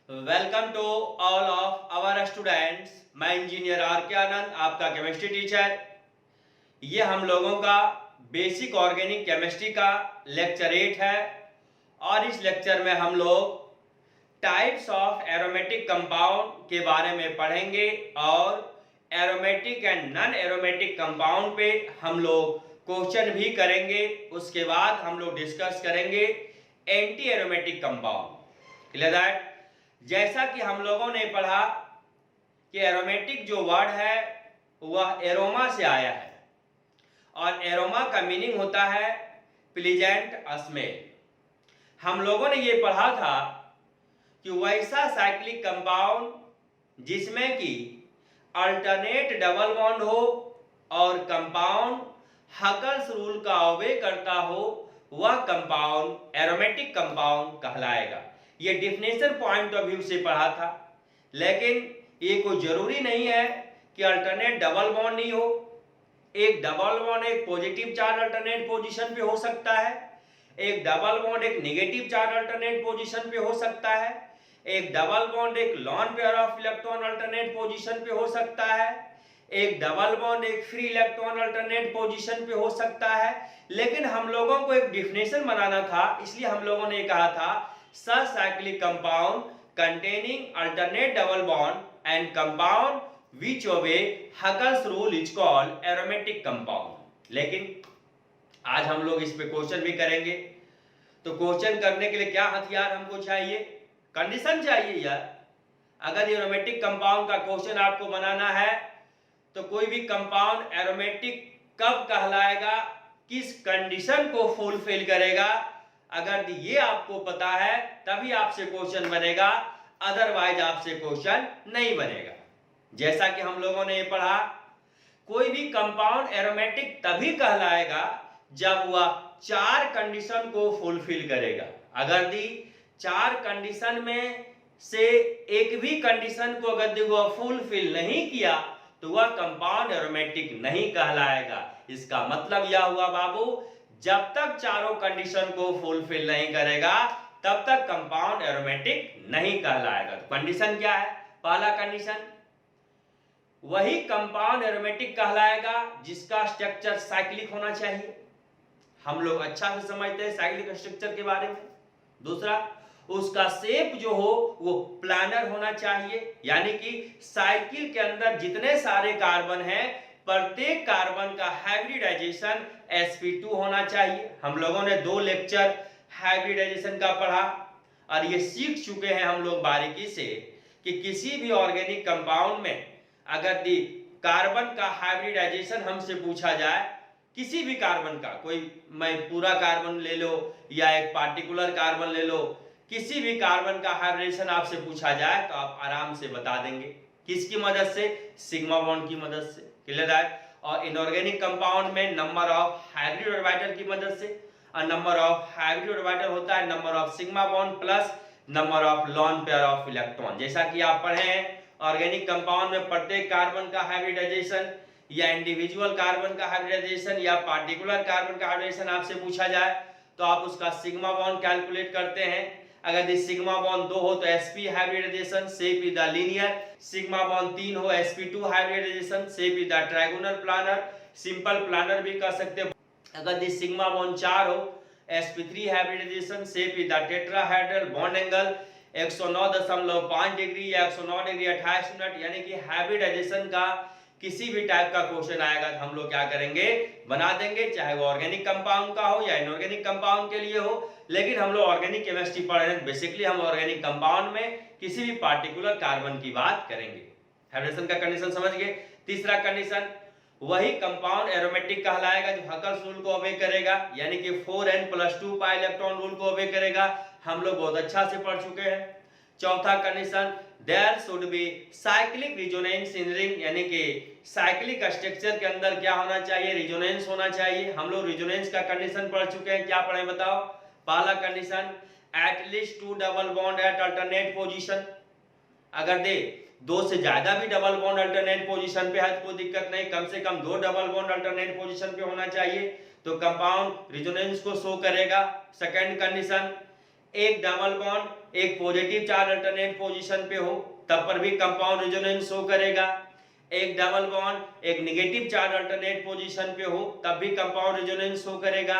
Welcome to all of our students. मैं engineer R K Anand, आपका chemistry teacher. ये हम लोगों का बेसिक ऑर्गेनिक केमिस्ट्री का लेक्चर 8 है और इस लेक्चर में हम लोग टाइप्स ऑफ एरोमेटिक कंपाउंड के बारे में पढ़ेंगे और aromatic and non aromatic compound पे हम लोग क्वेश्चन भी करेंगे। उसके बाद हम लोग डिस्कस करेंगे anti aromatic compound. Clear that? जैसा कि हम लोगों ने पढ़ा कि एरोमेटिक जो वर्ड है वह एरोमा से आया है और एरोमा का मीनिंग होता है प्लीजेंट स्मेल। हम लोगों ने ये पढ़ा था कि वैसा साइक्लिक कंपाउंड जिसमें कि अल्टरनेट डबल बॉन्ड हो और कंपाउंड हकल्स रूल का ऑबे करता हो, वह कंपाउंड एरोमेटिक कंपाउंड कहलाएगा। ये डिफिनेशन पॉइंट ऑफ व्यू से पढ़ा था, लेकिन ये कोई जरूरी नहीं है कि अल्टरनेट डबल बॉन्ड ही हो। एक डबल बॉन्ड एक पॉजिटिव चार्ज अल्टरनेट पोजीशन पे हो सकता है, एक डबल बॉन्ड एक नेगेटिव चार्ज अल्टरनेट पोजीशन पे हो सकता है, एक डबल बॉन्ड एक lone pair of electron alternate position पे हो सकता है, एक डबल बॉन्ड एक फ्री इलेक्ट्रॉन अल्टरनेट पोजीशन पे हो सकता है। लेकिन हम लोगों को एक डिफिनेशन बनाना था, इसलिए हम लोगों ने कहा था such cyclic compound containing alternate double bond and compound which obey Huckel's rule is called aromatic compound। लेकिन आज हम लोग इस पे क्वेश्चन भी करेंगे। तो क्वेश्चन करने के लिए क्या हथियार हमको चाहिए? कंडीशन चाहिए यार। अगर एरोमेटिक कंपाउंड का क्वेश्चन आपको बनाना है तो कोई भी कंपाउंड एरोमेटिक कब कहलाएगा, किस कंडीशन को फुलफिल करेगा, अगर ये आपको पता है तभी आपसे क्वेश्चन बनेगा, अदरवाइज आपसे क्वेश्चन नहीं बनेगा। जैसा कि हम लोगों ने ये पढ़ा, कोई भी कंपाउंड एरोमेटिक तभी कहलाएगा जब वह 4 कंडीशन को फुलफिल करेगा। अगर दी 4 कंडीशन में से एक भी कंडीशन को अगर वह फुलफिल नहीं किया तो वह कंपाउंड एरोमेटिक नहीं कहलाएगा। इसका मतलब यह हुआ बाबू, जब तक चारों कंडीशन को फुलफिल नहीं करेगा तब तक कंपाउंड एरोमेटिक नहीं कहलाएगा। तो कंडीशन क्या है? पहला कंडीशन, वही कंपाउंड एरोमेटिक कहलाएगा जिसका स्ट्रक्चर साइक्लिक होना चाहिए। हम लोग अच्छा से समझते हैं साइक्लिक स्ट्रक्चर के बारे में। दूसरा, उसका शेप जो हो वो प्लानर होना चाहिए, यानी कि साइकिल के अंदर जितने सारे कार्बन हैं प्रत्येक कार्बन का हाइब्रिडाइजेशन sp2 होना चाहिए। हम लोगों ने 2 लेक्चर हाइब्रिडाइजेशन का पढ़ा और ये सीख चुके हैं हम लोग बारीकी से कि किसी भी ऑर्गेनिक कंपाउंड में अगर दी कार्बन का हाइब्रिडाइजेशन हमसे पूछा जाए, किसी भी कार्बन का, कोई मैं पूरा कार्बन ले लो या एक पार्टिकुलर कार्बन ले लो, किसी भी कार्बन का हाइब्रिडेशन आपसे पूछा जाए तो आप आराम से बता देंगे। किसकी मदद से? सिग्मा बॉन्ड की मदद से। क्लियर है? और इनऑर्गेनिक कंपाउंड में नंबर ऑफ हाइब्रिड ऑर्बिटल की मदद से, और नंबर ऑफ हाइब्रिड ऑर्बिटल होता है number of sigma bond plus number of lone pair of electron. जैसा कि आप पढ़े हैं ऑर्गेनिक कंपाउंड में प्रत्येक कार्बन का हाइब्रिडाइजेशन या इंडिविजुअल कार्बन का हाइब्रिडाइजेशन या पार्टिकुलर कार्बन का हाइब्रिडाइजेशन आपसे पूछा जाए तो आप उसका सिग्मा बॉन्ड कैलकुलेट करते हैं। अगर सिग्मा बॉन्ड 2 हो तो sp hybridisation, shape is the linear. Sigma bond 3 हो sp2 hybridisation, shape is the trigonal planar, simple planar भी कह सकते हैं। अगर सिग्मा बॉन्ड 4 हो sp3 hybridisation, shape is the tetrahedral, bond angle 109.5 degree या 109 डिग्री 28 मिनट, यानी कि हाइब्रिडाइजेशन का किसी भी टाइप का क्वेश्चन आएगा तो हम लोग क्या करेंगे? बना देंगे, चाहे वो ऑर्गेनिक कंपाउंड का हो या इनऑर्गेनिक कंपाउंड के लिए हो। लेकिन हम लोग ऑर्गेनिक केमिस्ट्री पढ़ रहे हैं, बेसिकली हम ऑर्गेनिक कंपाउंड में किसी भी पार्टिकुलर कार्बन की बात करेंगे। हाइब्रिडेशन का कंडीशन समझ गए। तीसरा कंडीशन, वही कंपाउंड एरोमेटिक कहलाएगा जो हकल्स रूल को ओबे करेगा, यानी कि 4n+2 पाई इलेक्ट्रॉन रूल को ओबे करेगा। हम लोग बहुत अच्छा से पढ़ चुके हैं। चौथा condition, there should be cyclic resonance in ring, यानी कि साइक्लिक स्ट्रक्चर के अंदर क्या होना चाहिए? रिजोनेंस होना चाहिए। हम लोग रिजोनेंस का कंडीशन पढ़ चुके हैं। क्या पढ़े बताओ? पहला condition, at least 2 double bond at alternate position. अगर 2 से ज्यादा भी डबल बॉन्ड अल्टरनेट पोजीशन पे है तो कोई दिक्कत नहीं, कम से कम 2 डबल बॉन्ड अल्टरनेट पोजीशन पे होना चाहिए तो कंपाउंड रिजोनेंस को शो करेगा। सेकंड कंडीशन, एक डबल बॉन्ड एक पॉजिटिव चार्ज अल्टरनेट पोजीशन पे हो तब पर भी कंपाउंड रेजोनेंस शो करेगा। एक डबल बॉन्ड एक नेगेटिव चार्ज अल्टरनेट पोजीशन पे हो तब भी कंपाउंड रेजोनेंस शो करेगा।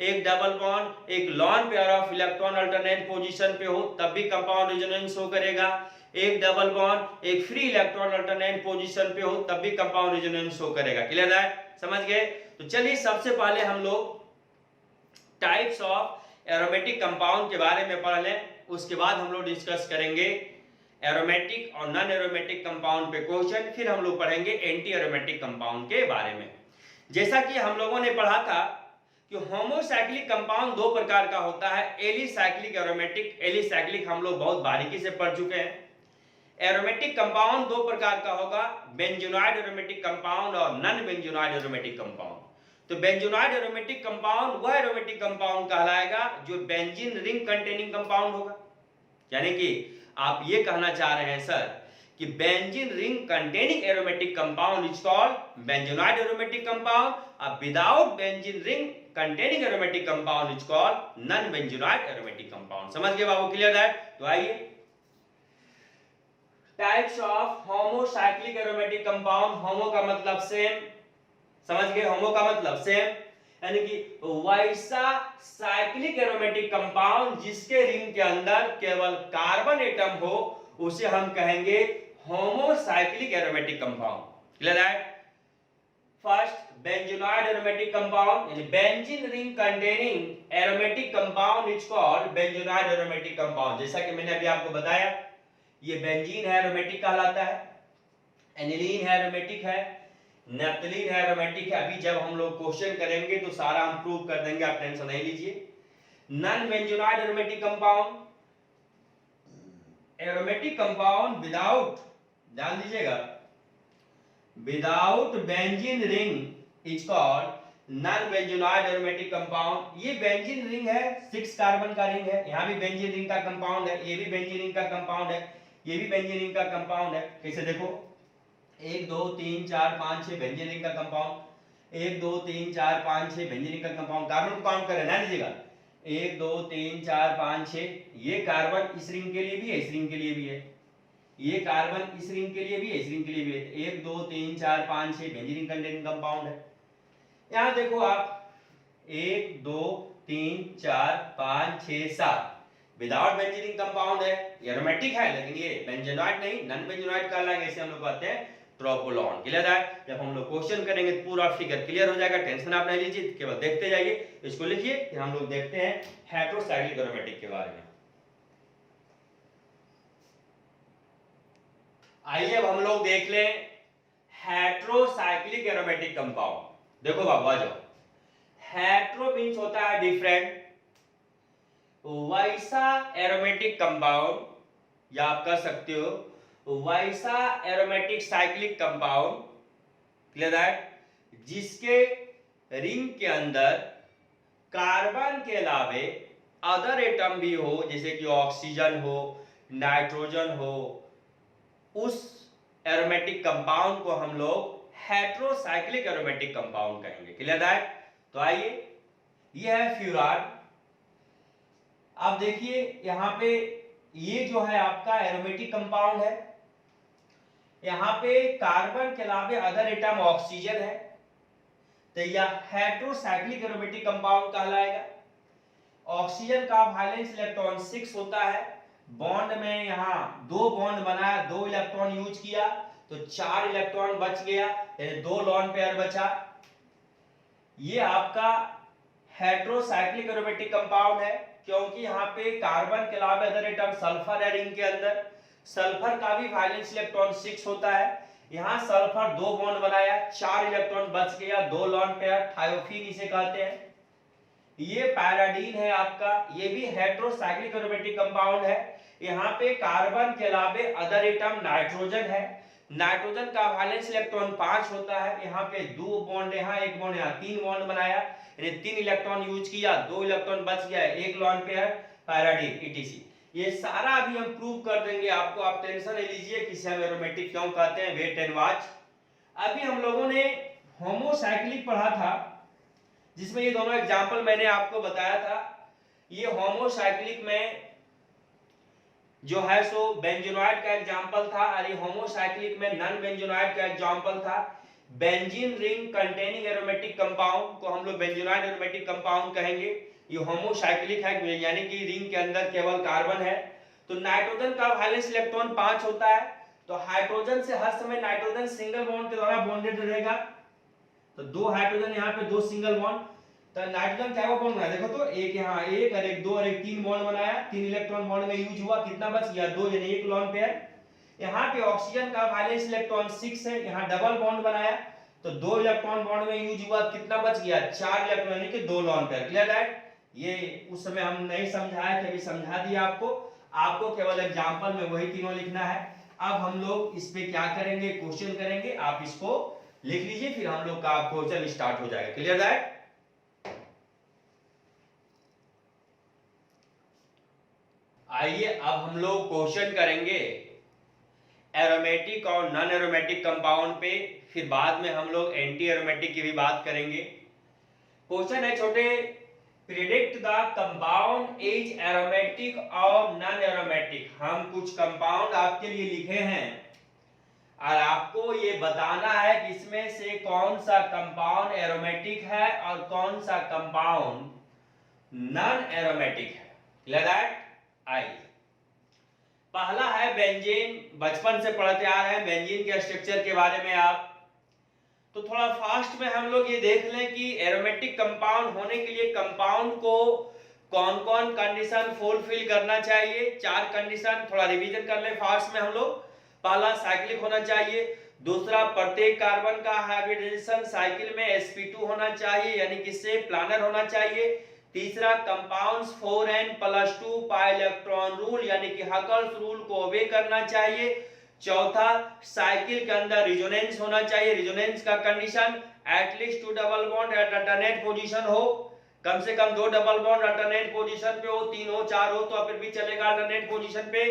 एक डबल बॉन्ड एक lone pair of electron alternate position पे हो तब भी कंपाउंड रेजोनेंस शो करेगा। एक डबल बॉन्ड एक फ्री इलेक्ट्रॉन अल्टरनेट पोजीशन पे हो तब भी कंपाउंड रेजोनेंस शो करेगा। क्लियर है, समझ गए? तो चलिए सबसे पहले हम लोग टाइप्स ऑफ एरोमेटिक कंपाउंड के बारे में पढ़ लें, उसके बाद हम लोग डिस्कस करेंगे एरोमेटिक और नॉन एरोमेटिक कंपाउंड पे क्वेश्चन, फिर हम लोग पढ़ेंगे एंटी एरोमेटिक कंपाउंड के बारे में। जैसा कि हम लोगों ने पढ़ा था कि होमोसाइक्लिक कंपाउंड दो प्रकार का होता है, एलिसाइक्लिक एरोमेटिक। एलिसाइक्लिक हम लोग बहुत बारीकी से पढ़ चुके हैं। एरोमेटिक कंपाउंड दो प्रकार का होगा, बेंजोनाइड एरोमेटिक कंपाउंड और नॉन बेंजोनाइड एरोमेटिक कंपाउंड। तो बेंजोनाइड एरोमेटिक कंपाउंड वह एरोमेटिक कंपाउंड कहलाएगा जो बेंजीन रिंग कंटेनिंग कंपाउंड होगा। यानी कि आप ये कहना चाह रहे हैं सर कि benzene ring containing aromatic compound is called benzenoid aromatic compound, और without benzene ring containing aromatic compound is called non benzenoid aromatic compound. समझ गए बाबू? क्लियर है? तो आइए types of homocyclic aromatic compound. Homo का मतलब सेम, समझ गए? होमो का मतलब सेम, यानी कि वैसा साइक्लिक एरोमेटिक कंपाउंड जिसके रिंग के अंदर केवल कार्बन एटम हो उसे हम कहेंगे होमोसाइक्लिक एरोमेटिक कंपाउंड। क्लियर है? फर्स्ट बेंजोनाइड एरोमेटिक कंपाउंड, यानी benzene ring containing aromatic compound is called benzenoid aromatic compound. जैसा कि मैंने अभी आपको बताया, ये बेंजीन है एरोमेटिक कहलाता है, एनिलीन है एरोमेटिक है, नेप्थलीन है एरोमेटिक है। अभी जब हम लोग क्वेश्चन करेंगे तो सारा हम प्रूव कर देंगे, आप टेंशन नहीं लीजिए। Non benzenoid aromatic compound, aromatic compound without, ध्यान दीजिएगा, without benzene ring is called non benzenoid aromatic compound. ये बेंजीन रिंग है, 6 कार्बन का रिंग है, यहां भी बेंजीन रिंग का कंपाउंड है, ये भी बेंजीन रिंग का कंपाउंड है, ये भी बेंजीन रिंग का कंपाउंड है। कैसे देखो, 1 2 3 4 5 6 बेंजीन रिंग का कंपाउंड, 1 2 3 4 5 6 बेंजीन रिंग का कंपाउंड। कार्बन को काउंट करें ना, लीजिएगा 1 2 3 4 5 6, ये कार्बन इस रिंग के लिए भी है, इस रिंग के लिए भी है, ये कार्बन इस रिंग के लिए भी है, इस रिंग के लिए भी है। 1 2 3 4 5 6 बेंजीन रिंग कंटेनिंग कंपाउंड है। यहां देखो आप 1 2 3 4 5 6 7 विदाउट बेंजीन रिंग कंपाउंड है, एरोमेटिक है, लेकिन ये बेंजोनाइड नहीं, नॉन बेंजोनाइड कहलाएगा, इसे हम लोग कहते हैं ट्रोपोलॉन। क्लियर है? जब हम लोग क्वेश्चन करेंगे तो पूरा फिगर क्लियर हो जाएगा, टेंशन आप नहीं लीजिए, केवल देखते जाइए, इसको लिखिए, फिर हम लोग देखते हैं हेटेरोसाइक्लिक एरोमेटिक के बारे में। आइए अब हम लोग देख लें हेटेरोसाइक्लिक एरोमेटिक कंपाउंड। देखो बाबा, जो हेटेरो मींस होता है डिफरेंट, वैसा एरोमेटिक कंपाउंड, या आप कह सकते हो वैसा एरोमेटिक साइक्लिक कंपाउंड, क्लियर है, जिसके रिंग के अंदर कार्बन के अलावे अदर एटम भी हो, जैसे कि ऑक्सीजन हो, नाइट्रोजन हो, उस एरोमेटिक कंपाउंड को हम लोग हेटेरोसाइक्लिक एरोमेटिक कंपाउंड कहेंगे। क्लियर है? तो आइए, ये है फ्यूरान। अब देखिए यहां पे ये जो है आपका एरोमेटिक कंपाउंड है, यहां पे कार्बन के अलावे अदर एटम ऑक्सीजन है, तो यह हेटेरोसाइक्लिक एरोमेटिक कंपाउंड कहलाएगा। ऑक्सीजन का वैलेंस इलेक्ट्रॉन 6 होता है, बॉन्ड में यहां 2 बॉन्ड बनाया, 2 इलेक्ट्रॉन यूज किया तो 4 इलेक्ट्रॉन बच गया, यानी 2 लॉन पेयर बचा। ये आपका हेटेरोसाइक्लिक एरोमेटिक कंपाउंड है, क्योंकि यहाँ पे कार्बन के अलावा अदर एटम सल्फर है रिंग के अंदर, सल्फर का भी वैलेंस इलेक्ट्रॉन 6 होता है, यहाँ सल्फर 2 बॉन्ड बनाया, 4 इलेक्ट्रॉन बच गया, 2 लॉन पेयर, थायोफीन इसे कहते हैं। ये पैराडीन है आपका, ये भी हेटेरोसाइक्लिक एरोमेटिक कंपाउंड है। यहाँ पे कार्बन के अलावे अदर एटम नाइट्रोजन है, नाइट्रोजन का वैलेंस इलेक्ट्रॉन 5 होता है, यहाँ पे 2 बॉन्ड यहाँ, 1 बॉन्ड यहाँ, 3 बॉन्ड बनाया, यानी 3 इलेक्ट्रॉन यूज किया, 2 इलेक्ट्रॉन बच गया, 1 लॉन पेयर, पैराडीन ईटीसी। ये सारा अभी हम प्रूव कर देंगे आपको, आप टेंशन नहीं लीजिए किसे हम एरोमेटिक क्यों कहते हैं, वेट एंड वॉच। अभी हम लोगों ने होमोसाइक्लिक पढ़ा था, जिसमें ये दोनों एग्जांपल मैंने आपको बताया था ये होमोसाइक्लिक में जो है सो बेंजोनॉइड का एग्जांपल था, और ये होमोसाइक्लिक में नॉन बेंजोनॉइड का एग्जांपल था। Benzene ring containing aromatic compound को हम लोग बेंजोनॉइड एरोमेटिक कंपाउंड कहेंगे। ये होमोसाइक्लिक है, यानी कि रिंग के अंदर केवल कार्बन है। तो नाइट्रोजन का वैलेंस इलेक्ट्रॉन 5 होता है, तो हाइड्रोजन से हर समय नाइट्रोजन सिंगल बॉन्ड के द्वारा बॉन्डेड रहेगा। तो 2 हाइड्रोजन यहाँ पे 2 सिंगल बॉन्ड, तो नाइट्रोजन क्या बॉन्ड बनाया, देखो तो एक यहाँ एक और एक 2 और एक 3 बॉन्ड बनाया, 3 इलेक्ट्रॉन बॉन्ड में यूज हुआ, कितना बच गया 2, यानी 1 लोन पेयर। यहाँ पे ऑक्सीजन का वैलेंस इलेक्ट्रॉन 6 है, यहाँ डबल बॉन्ड बनाया, तो 2 इलेक्ट्रॉन बॉन्ड में यूज हुआ, कितना बच गया 4 इलेक्ट्रॉन, यानी कि 2 लोन पेयर। क्लियर है? ये उस समय हम नहीं समझाए थे, अभी समझा दिया आपको केवल एग्जांपल में वही तीनों लिखना है। अब हम लोग इस पे क्या करेंगे, क्वेश्चन करेंगे, आप इसको लिख लीजिए, फिर हम लोग का क्वेश्चन स्टार्ट हो जाएगा। क्लियर है? आइए अब हम लोग क्वेश्चन करेंगे एरोमेटिक और नॉन एरोमेटिक कंपाउंड पे, फिर बाद में हम लोग एंटी एरोमेटिक की भी बात करेंगे। क्वेश्चन है छोटे, predict the compound is aromatic और नॉन एरोमेटिक। हम कुछ कंपाउंड आपके लिए लिखे हैं और आपको ये बताना है कि इसमें से कौन सा कंपाउंड एरोमेटिक है और कौन सा कंपाउंड नॉन एरोमेटिक है। क्लियर है? आइए, पहला है बेंजीन। बचपन से पढ़ते आ रहे हैं बेंजीन के स्ट्रक्चर के बारे में आप, तो थोड़ा फास्ट में हम लोग ये देख लें कि एरोमेटिक कंपाउंड होने के लिए कंपाउंड को कौन कौन कंडीशन फुलफिल करना चाहिए। 4 कंडीशन, थोड़ा रिवीजन कर लें फास्ट में हम लोग। पहला साइक्लिक होना चाहिए, दूसरा प्रत्येक कार्बन का हाइब्रिडाइजेशन साइकिल में sp2 होना चाहिए, यानी कि से प्लानर होना चाहिए। तीसरा compounds 4n+2 pi electron rule, यानी कि हकल्स रूल को ओबे करना चाहिए। चौथा साइकिल के अंदर रिजोनेंस होना चाहिए। रिजोनेंस का condition at least 2 double bond at alternate position हो, कम से कम 2 डबल बॉन्ड अल्टरनेट पोजीशन पे हो, 3 हो 4 हो तो फिर भी चलेगा अल्टरनेट पोजीशन पे।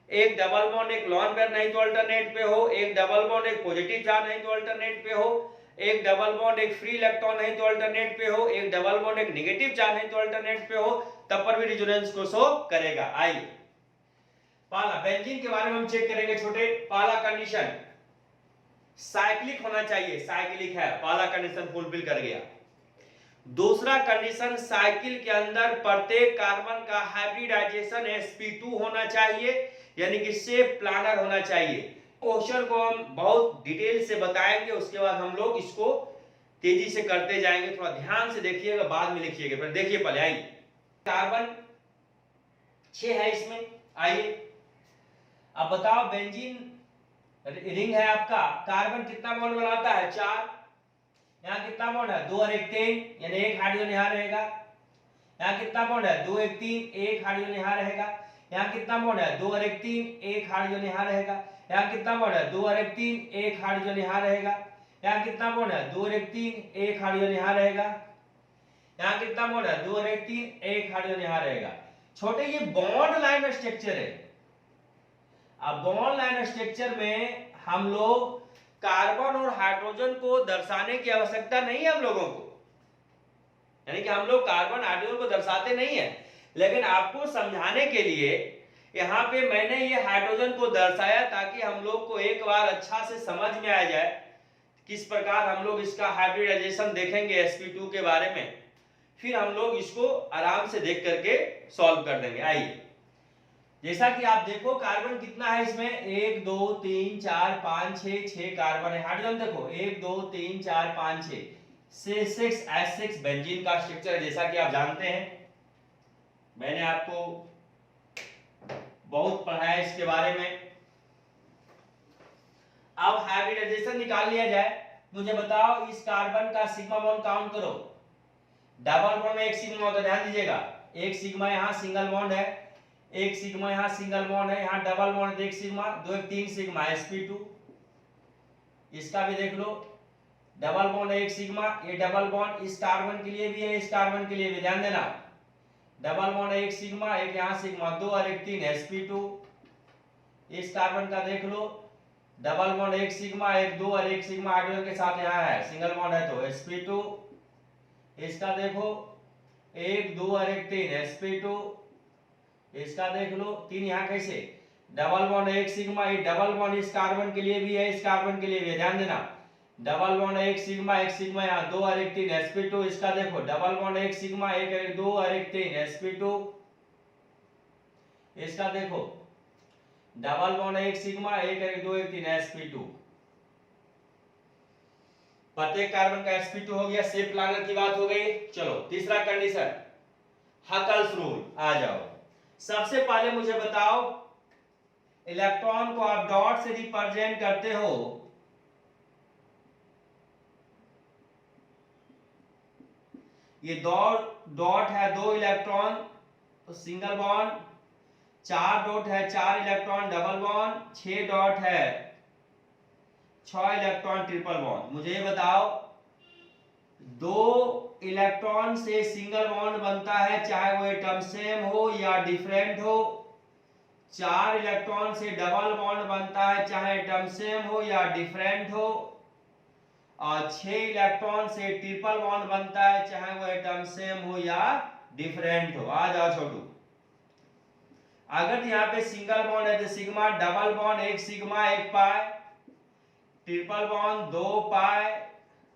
एक डबल बॉन्ड एक लॉन पेयर नहीं तो अल्टरनेट पे हो, एक डबल बॉन्ड एक पॉजिटिव चार्ज नहीं तो अल्टरनेट पे हो, एक डबल बॉन्ड एक फ्री इलेक्ट्रॉन नहीं तो अल्टरनेट पे हो, एक डबल बॉन्ड एक नेगेटिव चार्ज नहीं तो अल्टरनेट पे हो, तब पर भी रिजोनेंस को शो करेगा। आइए पहला बेंजीन के बारे में हम चेक करेंगे छोटे। पहला कंडीशन साइक्लिक होना चाहिए, साइक्लिक है, पहला कंडीशन फुलफिल कर गया। दूसरा कंडीशन साइकिल के अंदर प्रत्येक कार्बन का हाइब्रिडाइजेशन sp2 होना चाहिए, यानी कि सेफ प्लानर होना चाहिए। क्वेश्चन को हम बहुत डिटेल से बताएंगे, उसके बाद हम लोग इसको तेजी से करते जाएंगे, थोड़ा ध्यान से देखिएगा, बाद में लिखिएगा। पर देखिए पहले आइए, कार्बन 6 है इसमें। आइए अब बताओ, बेंजीन रिंग है आपका, कार्बन कितना बॉन्ड बनाता है 4, यहाँ कितना बॉन्ड है 2 और 1 3, यानी एक हाइड्रोजन यहाँ रहेगा। यहाँ कितना बॉन्ड है 2 1 3, एक हाइड्रोजन यहाँ रहेगा। यहाँ कितना बॉन्ड है 2 और 1 3, एक हाइड्रोजन यहाँ रहेगा। यहाँ कितना बॉन्ड है 2 और 1 3, एक हाइड्रोजन यहाँ रहेगा। यहाँ कितना बॉन्ड है 2 और 1 3, एक हाइड्रोजन यहाँ रहेगा। यहाँ कितना बॉन्ड है 2 और 1 3, एक हाइड्रोजन यहाँ रहेगा। छोटे ये बॉन्ड लाइन स्ट्रक्चर है। अब बॉन्ड लाइन स्ट्रक्चर में हम लोग कार्बन और हाइड्रोजन को दर्शाने की आवश्यकता नहीं है हम लोगों को, यानी कि हम लोग कार्बन हाइड्रोजन को दर्शाते नहीं है, लेकिन आपको समझाने के लिए यहाँ पे मैंने ये हाइड्रोजन को दर्शाया ताकि हम लोग को एक बार अच्छा से समझ में आ जाए किस प्रकार हम लोग इसका हाइब्रिडाइजेशन देखेंगे sp2 के बारे में, फिर हम लोग इसको आराम से देख करके सॉल्व कर देंगे। आइए, जैसा कि आप देखो कार्बन कितना है इसमें 1 2 3 4 5 6 6 कार्बन है। हाइड्रोजन देखो 1 2 3 4 5 6 6 S6 बेंजीन का स्ट्रक्चर है, जैसा कि आप जानते हैं, मैंने आपको बहुत पढ़ाया इसके बारे में। अब हाइब्रिडाइजेशन निकाल लिया जाए। मुझे बताओ इस कार्बन का सिग्मा बॉन्ड काउंट करो। डबल बॉन्ड में एक सिग्मा होता है, ध्यान दीजिएगा, एक सिग्मा यहाँ सिंगल बॉन्ड है, एक सिग्मा यहाँ सिंगल बॉन्ड है, यहाँ डबल बॉन्ड एक सिग्मा, 2 1 3 सिग्मा sp2। इसका भी देख लो, डबल बॉन्ड एक सिग्मा, ये डबल बॉन्ड इस कार्बन के लिए भी है, इस कार्बन के लिए भी, ध्यान देना, डबल बॉन्ड एक सिग्मा, एक यहाँ सिग्मा, 2 और 1 3 sp2। इस कार्बन का देख लो, डबल बॉन्ड एक सिग्मा, एक 2 और 1 सिग्मा हाइड्रोजन के साथ यहाँ है, सिंगल बॉन्ड है तो sp2। इसका देखो 1 2 और 1 3 sp2, इसका देख लो 3 यहाँ कैसे डबल बॉन्ड 1 सिग्मा, ये डबल बॉन्ड इस कार्बन के लिए भी है, इस कार्बन के लिए भी है, ध्यान देना। डबल बॉन्ड 1 सिग्मा यहाँ 2 और 1 3 sp2, इसका देखो डबल बॉन्ड 1 सिग्मा 1 1 2 और 1 3 sp2, इसका देखो डबल बॉन्ड 1 सिग्मा 1 1 2 1 3 sp2। प्रत्येक कार्बन का sp2 हो गया, सेफ प्लानर की बात हो गई। चलो तीसरा कंडीशन हकल्स रूल, आ जाओ। सबसे पहले मुझे बताओ इलेक्ट्रॉन को आप डॉट से रिप्रेजेंट करते हो, ये डॉट है 2 इलेक्ट्रॉन तो सिंगल बॉन्ड, 4 डॉट है 4 इलेक्ट्रॉन डबल बॉन्ड, 6 डॉट है 6 इलेक्ट्रॉन ट्रिपल बॉन्ड। मुझे ये बताओ 2 इलेक्ट्रॉन से सिंगल बॉन्ड बनता है, चाहे वो एटम सेम हो या डिफरेंट हो। 4 इलेक्ट्रॉन से डबल बॉन्ड बनता है, चाहे एटम सेम हो या डिफरेंट हो। और 6 इलेक्ट्रॉन से ट्रिपल बॉन्ड बनता है, चाहे वो एटम सेम हो या डिफरेंट हो। आ जाओ छोटू, अगर यहाँ पे सिंगल बॉन्ड है तो सिग्मा, डबल बॉन्ड 1 सिग्मा 1 पाई, ट्रिपल बॉन्ड 2 पाई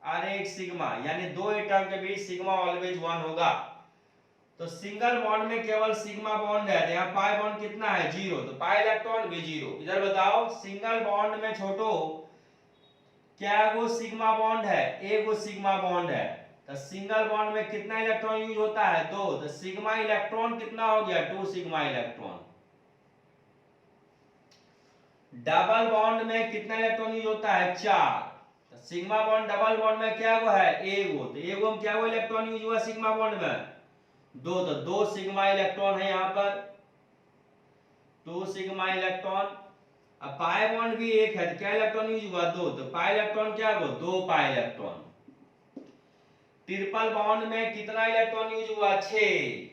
और 1 सिग्मा, यानी 2 एटम के बीच सिग्मा ऑलवेज 1 होगा। तो सिंगल बॉन्ड में केवल सिग्मा बॉन्ड है, तो यहाँ पाई बॉन्ड कितना है 0, तो पाई इलेक्ट्रॉन भी 0। इधर बताओ सिंगल बॉन्ड में छोटो क्या वो सिग्मा बॉन्ड है, एक वो सिग्मा बॉन्ड है, तो सिंगल बॉन्ड में कितना इलेक्ट्रॉन यूज होता है 2, तो सिग्मा इलेक्ट्रॉन कितना हो गया 2 सिग्मा इलेक्ट्रॉन। डबल बॉन्ड में कितना इलेक्ट्रॉन यूज होता है 4, तो सिग्मा बॉन्ड डबल बॉन्ड में क्या हुआ है एगो, तो एगो में क्या हुआ इलेक्ट्रॉन यूज हुआ सिग्मा बॉन्ड में 2, तो 2 सिग्मा इलेक्ट्रॉन है यहाँ पर 2 सिग्मा इलेक्ट्रॉन। अब पाई बॉन्ड भी एक है तो क्या इलेक्ट्रॉन यूज हुआ 2, तो पाई इलेक्ट्रॉन क्या हुआ 2 पाई इलेक्ट्रॉन। ट्रिपल बॉन्ड में कितना इलेक्ट्रॉन यूज हुआ 6,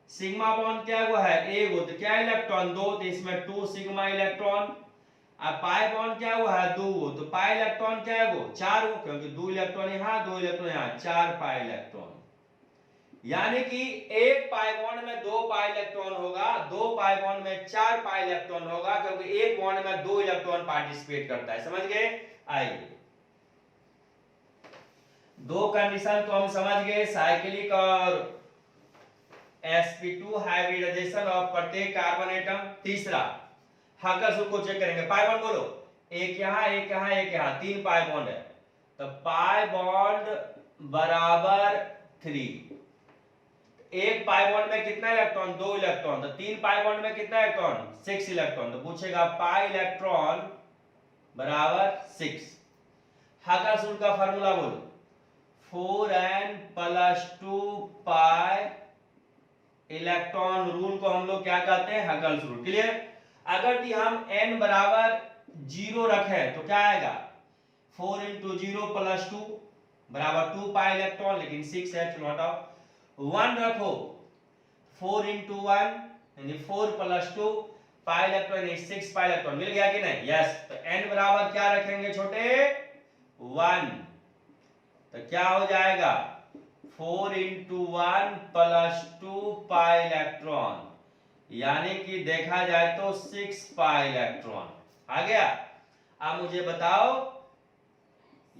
सिग्मा बॉन्ड क्या हुआ है एगो, तो क्या इलेक्ट्रॉन 2, तो इसमें 2 सिग्मा इलेक्ट्रॉन। अब पाई बॉन्ड क्या हुआ है 2, तो पाई इलेक्ट्रॉन क्या है वो 4, क्योंकि 2 इलेक्ट्रॉन यहाँ 2 इलेक्ट्रॉन यहाँ 4 पाई इलेक्ट्रॉन। यानी कि एक पाई बॉन्ड में 2 पाई इलेक्ट्रॉन होगा, 2 पाई बॉन्ड में 4 पाई इलेक्ट्रॉन होगा, क्योंकि एक बॉन्ड में 2 इलेक्ट्रॉन पार्टिसिपेट करता है। समझ गए? आइए 2 कंडीशन तो हम समझ गए, साइक्लिक और sp2 हाइब्रिडाइजेशन ऑफ प्रत्येक कार्बन एटम। तीसरा हकल्स रूल को चेक करेंगे। पाई बॉन्ड बोलो, एक यहाँ एक यहाँ एक यहाँ, 3 पाई बॉन्ड है, तो पाई बॉन्ड बराबर 3। एक पाई बॉन्ड में कितना इलेक्ट्रॉन 2 इलेक्ट्रॉन, तो 3 पाई बॉन्ड में कितना इलेक्ट्रॉन 6 इलेक्ट्रॉन, तो पूछेगा पाई इलेक्ट्रॉन बराबर 6। हकल्स रूल का फार्मूला बोलो 4n + 2 पाई इलेक्ट्रॉन रूल को हम लोग क्या कहते हैं हकल्स रूल। क्लियर? अगर हम n बराबर 0 रखें तो क्या आएगा 4 × 0 + 2 बराबर 2 पाई इलेक्ट्रॉन, लेकिन 6 है, चलो हटाओ। 1 रखो 4 × 1 यानी 4 + 2 पाई इलेक्ट्रॉन, 6 पाई इलेक्ट्रॉन। मिल गया कि नहीं? यस। तो n बराबर क्या रखेंगे छोटे 1, तो क्या हो जाएगा 4 × 1 + 2 पाई इलेक्ट्रॉन, यानी कि देखा जाए तो 6 पाई इलेक्ट्रॉन आ गया। अब मुझे बताओ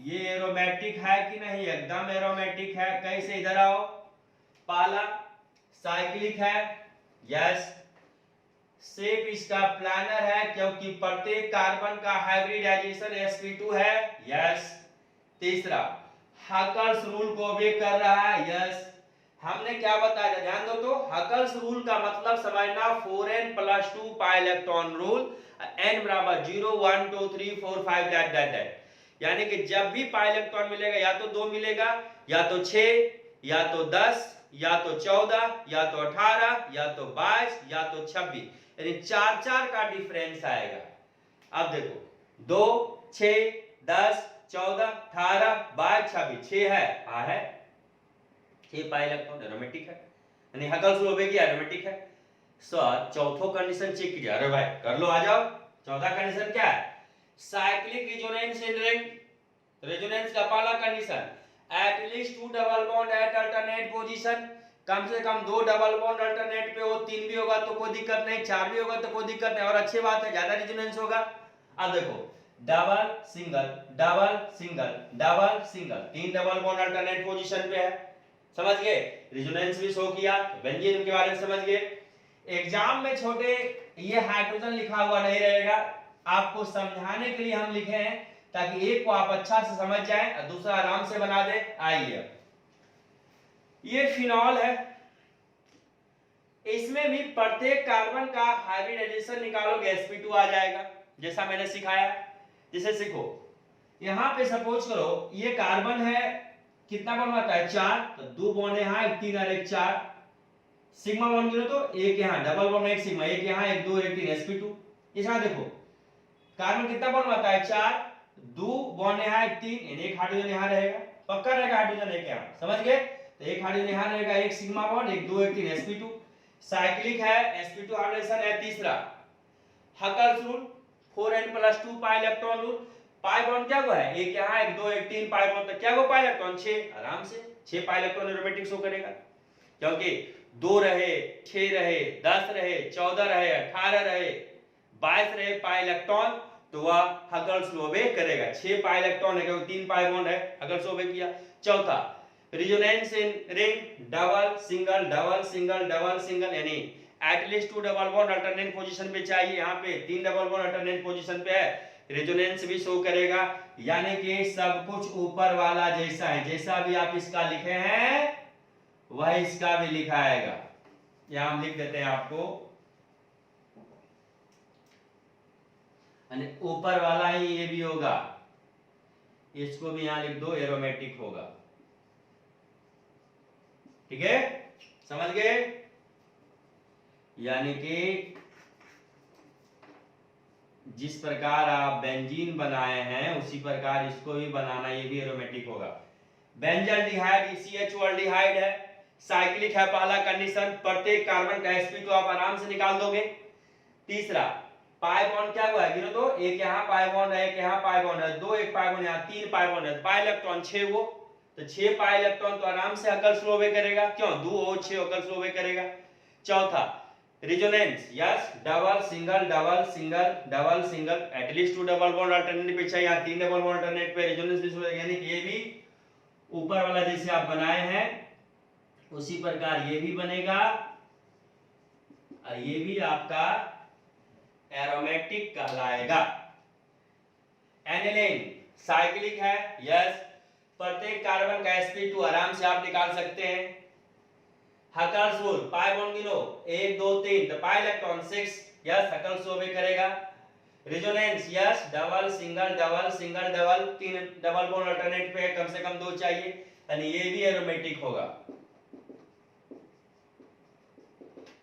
ये एरोमेटिक है कि नहीं? एकदम एरोमेटिक है। कैसे? इधर आओ, पहला साइक्लिक है, यस। शेप इसका प्लानर है क्योंकि प्रत्येक कार्बन का हाइब्रिडाइजेशन sp2 है, यस। तीसरा हकल्स रूल को भी कर रहा है, यस। हमने क्या बताया था ध्यान दो तो, हकल्स रूल का मतलब समझना 4n + 2 pi electron rule, n बराबर 0 1 2 3 4 5 दैट। यानी कि जब भी पाई इलेक्ट्रॉन मिलेगा या तो 2 मिलेगा, या तो 6, या तो 10, या तो 14, या तो 18, या तो 22, या तो 26, यानी 4 का डिफरेंस आएगा। अब देखो 2 6 10 14 18 22 26, 6 है, हाँ है 6 पाई इलेक्ट्रॉन एरोमेटिक है, यानी हकल्स रूल की एरोमेटिक है। सर चौथो कंडीशन चेक कीजिए। अरे भाई कर लो, आ जाओ। चौथा कंडीशन क्या है? Cyclic resonance in ring. Resonance का पहला condition at least 2 double bond at alternate position. कम से कम 2 डबल बॉन्ड अल्टरनेट पे हो, 3 भी होगा तो कोई दिक्कत नहीं, 4 भी होगा तो कोई दिक्कत नहीं, और अच्छी बात है ज्यादा रेजोनेंस होगा। अब देखो double single double single double single, 3 double bond alternate position पे है, समझ गए, रेजोनेंस भी शो किया, बेंजीन के बारे में समझ गए। एग्जाम में छोटे ये हाइड्रोजन लिखा हुआ नहीं रहेगा, आपको समझाने के लिए हम लिखे हैं ताकि एक को आप अच्छा से समझ जाएं और दूसरा आराम से बना दे। आइए ये फिनॉल है, इसमें भी प्रत्येक कार्बन का हाइब्रिडाइजेशन निकालोगे sp2 आ जाएगा, जैसा मैंने सिखाया। जैसे सीखो यहां पे सपोज करो ये कार्बन है, कितना बॉन्ड होता है 4, तो 2 बॉन्ड यहां, 1 3 और 1 4, सिग्मा बॉन्ड गिनो तो एक यहां डबल बॉन्ड, एक सिग्मा, एक यहां, 1 2 1 3 sp2। इसका देखो कार्बन कितना बॉन्ड होता है 4, 2 बॉन्ड यहां, 1 3, एक हाइड्रोजन यहां रहेगा, पक्का रहेगा हाइड्रोजन एक यहां, समझ गए। तो एक हाइड्रोजन यहां रहेगा, एक सिग्मा बॉन्ड, 1 2 1 3 sp2, साइक्लिक है, sp2 हाइब्रिडेशन है। तीसरा Huckel's rule, 4n+2 pi electron rule, pi bond क्या हुआ है, एक यहां, 1 2 1 3, पाई बॉन्ड तक क्या हुआ पाई इलेक्ट्रॉन 6, आराम से 6 पाई इलेक्ट्रॉन एरोमेटिक शो करेगा, क्योंकि 2 रहे, 6 रहे, 10 रहे, 14 रहे, 18 रहे, 22 रहे पाई इलेक्ट्रॉन, तो वह हकल्स लो ओबे करेगा। 6 पाई इलेक्ट्रॉन है क्योंकि 3 पाई बॉन्ड है, हकल्स ओबे किया। चौथा resonance in ring, double single double single double single, यानी at least 2 double bond alternate position पे चाहिए, यहाँ पे 3 डबल बॉन्ड अल्टरनेट पोजीशन पे है, रेजोनेंस भी शो करेगा, यानी कि सब कुछ ऊपर वाला जैसा है, जैसा भी आप इसका लिखे हैं वह इसका भी लिखा आएगा। यहां हम लिख देते हैं आपको, ऊपर वाला ही ये भी होगा, इसको भी यहां लिख दो, एरोमेटिक होगा, ठीक है, समझ गए। यानी कि जिस प्रकार आप बेंजीन बनाए हैं उसी प्रकार इसको भी बनाना, ये भी एरोमेटिक होगा। बेंजल्डिहाइड ECH है, साइक्लिक है पहला कंडीशन, प्रत्येक कार्बन का sp2 आप आराम से निकाल दोगे। तीसरा पाई बॉन्ड क्या हुआ है गिनो तो, एक यहां पाई बॉन्ड है, एक यहां पाई बॉन्ड है, 2 एक पाई बॉन्ड यहां, 3 पाई बॉन्ड है, पाई इलेक्ट्रॉन 6 वो, तो 6 पाई इलेक्ट्रॉन तो आराम से हकल्स लो ओबे करेगा, क्यों 2 और 6 हकल्स लो ओबे करेगा। चौथा resonance, yes double single double single double single, at least 2 double bond alternate पे चाहिए, यहां 3 डबल बॉन्ड अल्टरनेट पे रेजोनेंस भी, यानी कि ये भी ऊपर वाला जैसे आप बनाए हैं उसी प्रकार ये भी बनेगा, और ये भी आपका एरोमेटिक कहलाएगा। एनिलीन साइक्लिक है, यस, प्रत्येक कार्बन का sp2 आराम से आप निकाल सकते हैं। हकल्स रूल, पाई बॉन्ड गिनो 1 2 3, तो पाई इलेक्ट्रॉन 6, यस हकल्स ओबे करेगा। Resonance, yes double single double single double, 3 double bond alternate पे कम से कम 2 चाहिए, यानी ये भी एरोमेटिक होगा।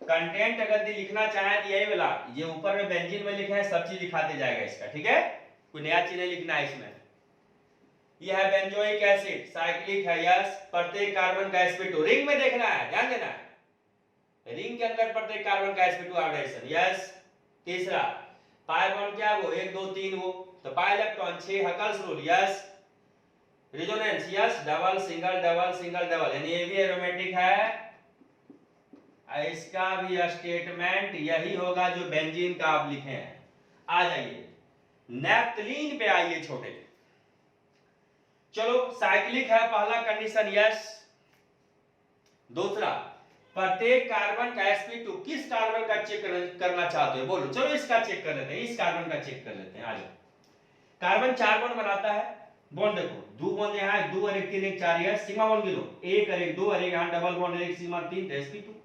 कंटेंट अगर लिखना चाहे तो यही वाला, ये ऊपर में बेंजीन में लिखा है, सब चीज दिखाते जाएगा इसका, ठीक है, कोई नया चीज नहीं लिखना है इसमें। यह है बेंजोइक एसिड, साइक्लिक है, यस, प्रत्येक कार्बन का sp2, रिंग में देखना है, ध्यान देना है, रिंग के अंदर प्रत्येक कार्बन का sp2 हाइब्रिडेशन, यस। तीसरा पाई बॉन्ड क्या वो 1 2 3 वो, तो pi electron 6, Huckel's rule, yes. Resonance, yes double single double single double, यानी ये भी एरोमेटिक है। इसका भी स्टेटमेंट यही होगा जो बेंजीन का आप लिखे हैं। आ जाइए नैप्थलीन पे, आइए छोटे, चलो साइक्लिक है पहला कंडीशन, यस। दूसरा प्रत्येक कार्बन का sp2, किस कार्बन का चेक करना चाहते हो बोलो, चलो इसका चेक कर लेते हैं, इस कार्बन का चेक कर लेते हैं। आ जाओ, कार्बन 4 बॉन्ड बनाता है, बॉन्ड देखो 2 बॉन्ड यहां, 2 और 1 3 1 4, यस, सिग्मा बॉन्ड गिनो 1 और 1 2 और 1 यहां डबल बॉन्ड 1 सिग्मा 3, sp2।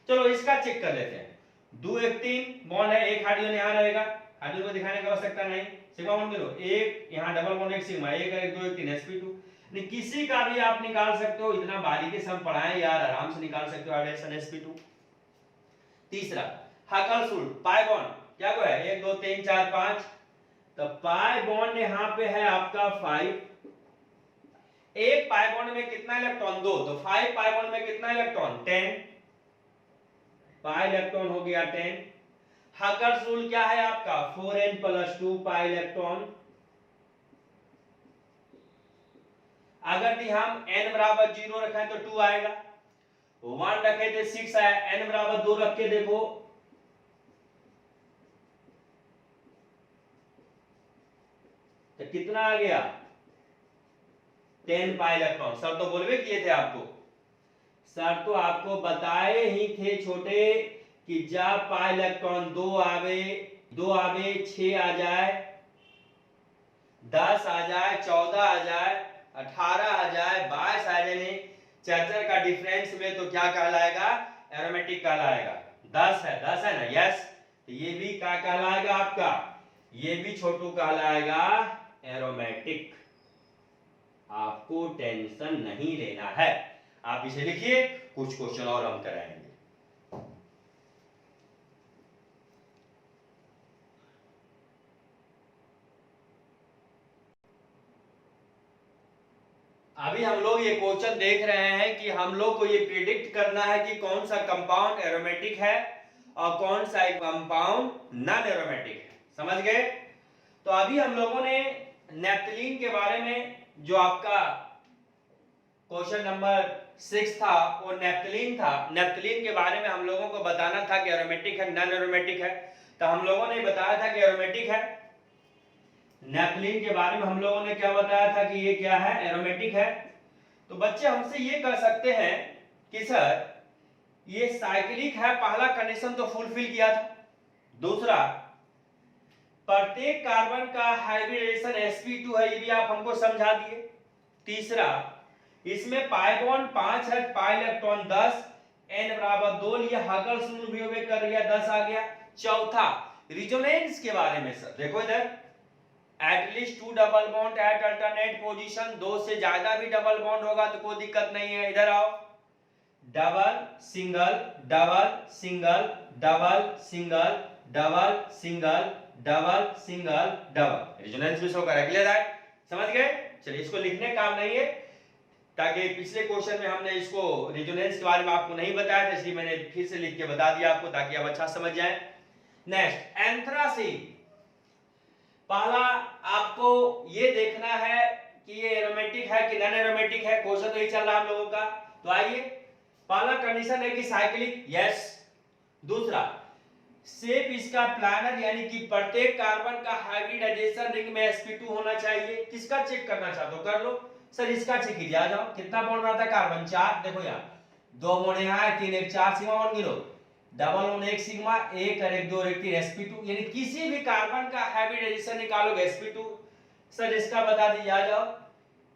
चलो इसका चेक कर लेते हैं, 2 1 3 बॉन्ड है, एक हाइड्रोजन यहां रहेगा, हाइड्रोजन को दिखाने की आवश्यकता नहीं, सिग्मा बॉन्ड गिनो 1 यहां डबल बॉन्ड 1 सिग्मा, 1 और 1 2 1 3 sp2। नहीं किसी का भी आप निकाल सकते हो, इतना बारीकी से हम पढ़ाएं यार, आराम से निकाल सकते हो हाइड्रोजन sp2। तीसरा हकल्स रूल, पाई बॉन्ड क्या को है 1 2 3 4 5, तो पाई बॉन्ड यहां पे है आपका 5, एक पाई बॉन्ड में कितना इलेक्ट्रॉन 2, तो 5 पाई बॉन्ड में कितना इलेक्ट्रॉन 10, पाई इलेक्ट्रॉन हो गया 10। हकल्स रूल क्या है आपका 4n+2 पाई इलेक्ट्रॉन, अगर हम n बराबर 0 रखें तो 2 आएगा, 1 रखे थे 6 आया, n बराबर 2 रख के देखो तो कितना आ गया 10 पाई इलेक्ट्रॉन। सर तो बोलवे किए थे आपको, सर तो आपको बताए ही थे छोटे कि जब पाई इलेक्ट्रॉन 2 आवे 6 आ जाए 10 आ जाए 14 आ जाए 18 आ जाए 22 आ जाए, चार्जर का डिफरेंस में तो क्या कहलाएगा, एरोमेटिक कहलाएगा। 10 है ना, यस। तो ये भी क्या कहलाएगा आपका, ये भी छोटू कहलाएगा एरोमेटिक। आपको टेंशन नहीं लेना है, आप इसे लिखिए, कुछ क्वेश्चन और हम कराएंगे। अभी हम लोग ये क्वेश्चन देख रहे हैं कि हम लोग को ये प्रिडिक्ट करना है कि कौन सा कंपाउंड एरोमेटिक है और कौन सा कंपाउंड नॉन एरोमेटिक है, समझ गए। तो अभी हम लोगों ने नेप्थलीन के बारे में, जो आपका क्वेश्चन नंबर 6 था वो नेप्थलीन था, नेप्थलीन के बारे में हम लोगों को बताना था कि एरोमेटिक है नॉन एरोमेटिक है। तो हम लोगों ने बताया था कि एरोमेटिक है। नेप्थलीन के बारे में हम लोगों ने क्या बताया था कि ये क्या है, एरोमेटिक है। तो बच्चे हमसे ये कह सकते हैं कि सर ये साइक्लिक है, पहला कंडीशन तो फुलफिल किया था। दूसरा, प्रत्येक कार्बन का हाइब्रिडेशन sp2 है, ये भी आप हमको समझा दिए। तीसरा, इसमें पाई बॉन्ड 5 है, पाई इलेक्ट्रॉन 10, n बराबर 2 लिए, हगल्स रूल भी ओबे कर लिया, 10 आ गया। चौथा, रिजोनेंस के बारे में सर देखो इधर, at least 2 double bond at alternate position, 2 से ज्यादा भी डबल बॉन्ड होगा तो कोई दिक्कत नहीं है। इधर आओ, double single double single double single double single double single double, resonance भी शो कर क्लियर है, समझ गए। चलिए इसको लिखने काम नहीं है, ताकि पिछले क्वेश्चन में हमने इसको रिजोनेंस के बारे में आपको नहीं बताया था, इसलिए मैंने फिर से लिख के बता दिया आपको ताकि आप अच्छा समझ जाए। Next, anthracene. पहला आपको ये देखना है कि ये एरोमेटिक है कि नॉन एरोमेटिक है, क्वेश्चन तो ये चल रहा है हम लोगों का। तो आइए, पहला कंडीशन है कि साइक्लिक, यस। दूसरा, शेप इसका प्लानर, यानी कि प्रत्येक कार्बन का हाइब्रिडाइजेशन रिंग में sp2 होना चाहिए। किसका चेक करना चाहते हो कर लो सर, इसका चेक कीजिए, आ जाओ। कितना बॉन्ड रहता है कार्बन, 4, देखो यार 2 बॉन्ड यहाँ है, 3 1 4 सिग्मा बॉन्ड गिनो, डबल बॉन्ड 1 सिग्मा, 1 और 1 2 और 1 3 sp2, यानी किसी भी कार्बन का हाइब्रिडाइजेशन निकालोगे sp2। सर इसका बता दीजिए, आ जाओ।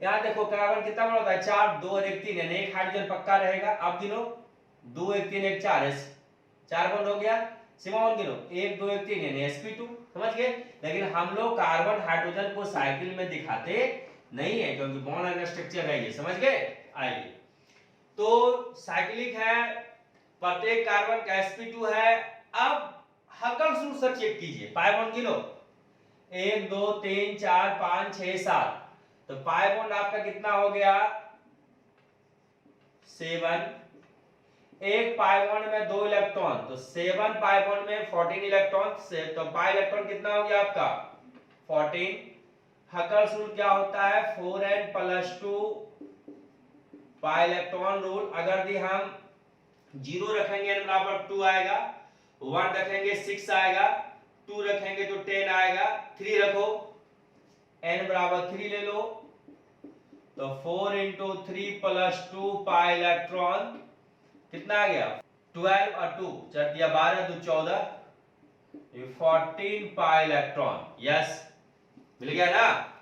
यहाँ देखो कार्बन कितना बॉन्ड होता है, 4 2 और 1 3, यानी एक हाइड्रोजन पक्का रहेगा। अब गिनो 2 1 3 1 4, 4 बॉन्ड हो गया। सिग्मा बॉन्ड गिनो 1 2 1 3, यानी sp2, समझ गए। लेकिन हम लोग कार्बन हाइड्रोजन को साइकिल में दिखाते नहीं है, क्योंकि बॉन्ड एंड स्ट्रक्चर है ये, समझ गए। आइए, तो साइक्लिक है, प्रत्येक कार्बन का sp2 है। अब हकल्स रूल से चेक कीजिए, पाई बॉन्ड गिनो 1 2 3 4 5 6 7, तो पाई बॉन्ड आपका कितना हो गया 7। एक पाई बॉन्ड में 2 इलेक्ट्रॉन, तो 7 पाई बॉन्ड में 14 इलेक्ट्रॉन से, तो पाई इलेक्ट्रॉन कितना हो गया आपका 14। हकल्स रूल क्या होता है, 4n + 2 पाई इलेक्ट्रॉन रूल। अगर दी हम 0 रखेंगे n बराबर 2 आएगा, 1 रखेंगे 6 आएगा, 2 रखेंगे तो 10 आएगा, 3 रखो n बराबर 3 ले लो, तो 4 × 3 + 2 पाई इलेक्ट्रॉन कितना आ गया 12 और 2 चल दिया 12 2 14, 14 पाई इलेक्ट्रॉन, यस मिल गया ना।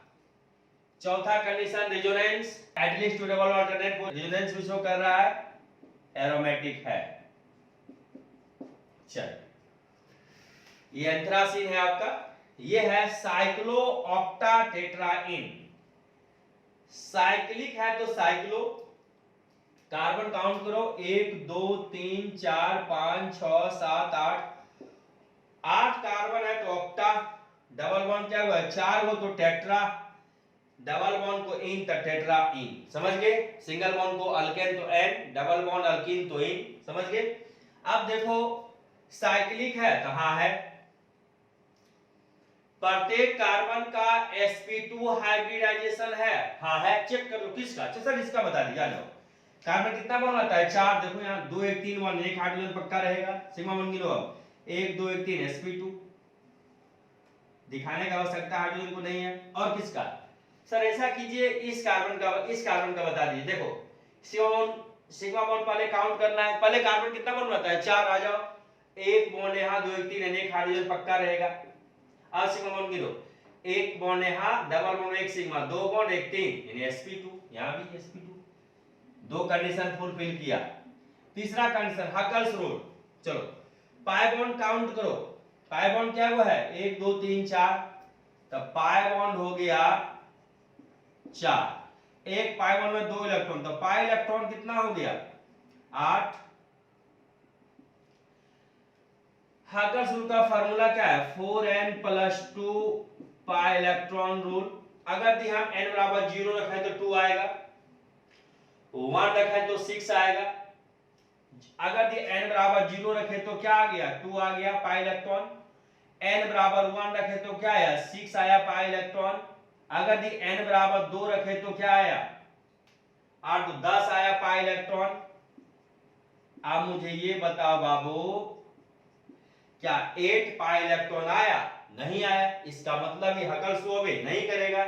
चौथा condition resonance, at least 2 double alternate, resonance भी शो कर रहा है, एरोमेटिक है। चल, ये एंथ्रासीन है आपका, ये है साइक्लोऑक्टाटेट्राइन। साइक्लिक है तो साइक्लो, कार्बन काउंट करो 1 2 3 4 5 6 7 8, 8 कार्बन है तो ऑक्टा, डबल बॉन्ड क्या हुआ 4 हो तो टेट्रा, डबल बॉन्ड को इन तो टेट्रा इन, समझ गए। सिंगल बॉन्ड को अल्केन तो एन, डबल बॉन्ड अल्कीन तो इन, समझ गए। अब देखो साइक्लिक है तो हाँ है, प्रत्येक कार्बन का sp2 हाइब्रिडाइजेशन है, हाँ है, चेक कर लो किसका। अच्छा सर इसका बता दीजिए, आ जाओ। कार्बन कितना बॉन्ड बनाता है? 4। देखो यहाँ 2 1 3 बॉन्ड, एक हाइड्रोजन पक्का रहेगा, सिग्मा बॉन्ड गिनो अब 1 2 1 3 sp2, दिखाने का आवश्यकता हाइड्रोजन को नहीं है। और किसका? सर ऐसा कीजिए इस कार्बन का बता दीजिए। देखो सिग्मा बॉन्ड पहले काउंट करना है, पहले कार्बन कितना बॉन्ड बनाता है? 4। आ जाओ, एक बॉन्ड यहाँ 2 1 3 यानी एक हाइड्रोजन पक्का रहेगा। अब सिग्मा बॉन्ड गिनो, एक बॉन्ड यहाँ डबल बॉन्ड एक सिग्मा, 2 बॉन्ड 1 3 यानी sp2, यहाँ भी sp2, दो कंडीशन फुलफिल किया। तीसरा कंडीशन हकल्स रूल, चलो पाई बॉन्ड काउंट करो, पाई बॉन्ड क्या हुआ है? 1 2 3 4, तब पाई बॉन्ड हो गया 4, एक पाई बॉन्ड में 2 इलेक्ट्रॉन, तो पाई इलेक्ट्रॉन कितना हो गया? 8। हकल्स रूल का फार्मूला क्या है? 4n+2 pi electron rule. अगर दी हम n बराबर 0 रखें तो 2 आएगा, 1 रखें तो 6 आएगा। अगर दी n बराबर 0 रखे तो क्या आ गया? 2 आ गया पाई इलेक्ट्रॉन। n बराबर 1 रखे तो क्या आया? 6 आया पाई इलेक्ट्रॉन। अगर दी n बराबर 2 रखे तो क्या आया? 8 तो 10 आया पाई इलेक्ट्रॉन। अब मुझे ये बताओ बाबू, क्या 8 पाई इलेक्ट्रॉन आया? नहीं आया। इसका मतलब ये हकल्स ओबे नहीं करेगा,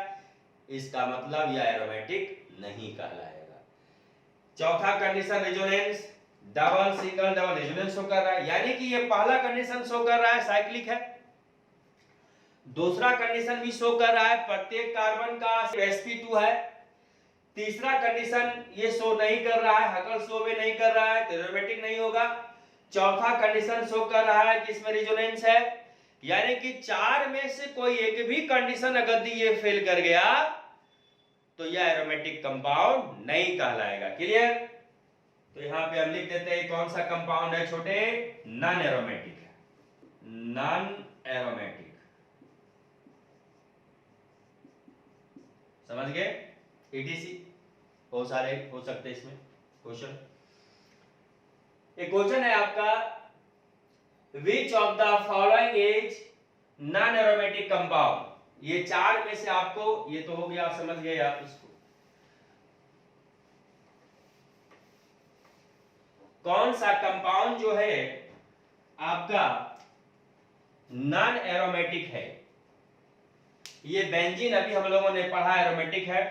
इसका मतलब यह एरोमेटिक नहीं कहलाएगा। चौथा condition resonance, double single double resonance show कर रहा है, यानी कि ये पहला कंडीशन शो कर रहा है साइक्लिक है। दूसरा कंडीशन भी शो कर रहा है प्रत्येक कार्बन का sp2 है। तीसरा कंडीशन ये शो नहीं कर रहा है, हकल्स ओबे नहीं कर रहा है, तो एरोमेटिक नहीं होगा। चौथा कंडीशन शो कर रहा है कि इसमें रेजोनेंस है, यानी कि 4 में से कोई एक भी कंडीशन अगर ये फेल कर गया तो यह एरोमेटिक कंपाउंड नहीं कहलाएगा। क्लियर? तो यहां पे हम लिख देते हैं कौन सा कंपाउंड है छोटे? नॉन एरोमेटिक है, नॉन एरोमेटिक। समझ गए? ईटीसी बहुत सारे हो सकते हैं इसमें क्वेश्चन। एक क्वेश्चन है आपका, विच of the following is non aromatic compound? ये 4 में से आपको, ये तो हो गया, आप समझ गए आप इसको। कौन सा कंपाउंड जो है आपका नॉन एरोमेटिक है? ये बेंजीन अभी हम लोगों ने पढ़ा एरोमेटिक है,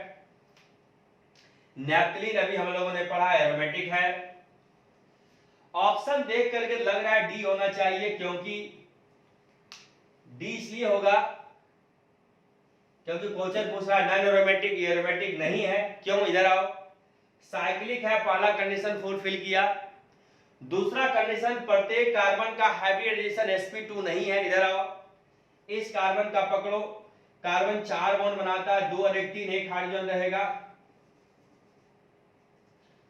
नैप्थलीन अभी हम लोगों ने पढ़ा एरोमेटिक है। ऑप्शन देख करके लग रहा है डी होना चाहिए, क्योंकि डी इसलिए होगा क्योंकि क्वेश्चन पूछ रहा है नॉन एरोमेटिक, ये एरोमेटिक नहीं है। क्यों? इधर आओ, साइक्लिक है, पहला कंडीशन फुलफिल किया। दूसरा कंडीशन प्रत्येक कार्बन का हाइब्रिडाइजेशन sp2 नहीं है। इधर आओ, इस कार्बन का पकड़ो, कार्बन 4 बॉन्ड बनाता है, 2 और 1 3, एक हाइड्रोजन रहेगा,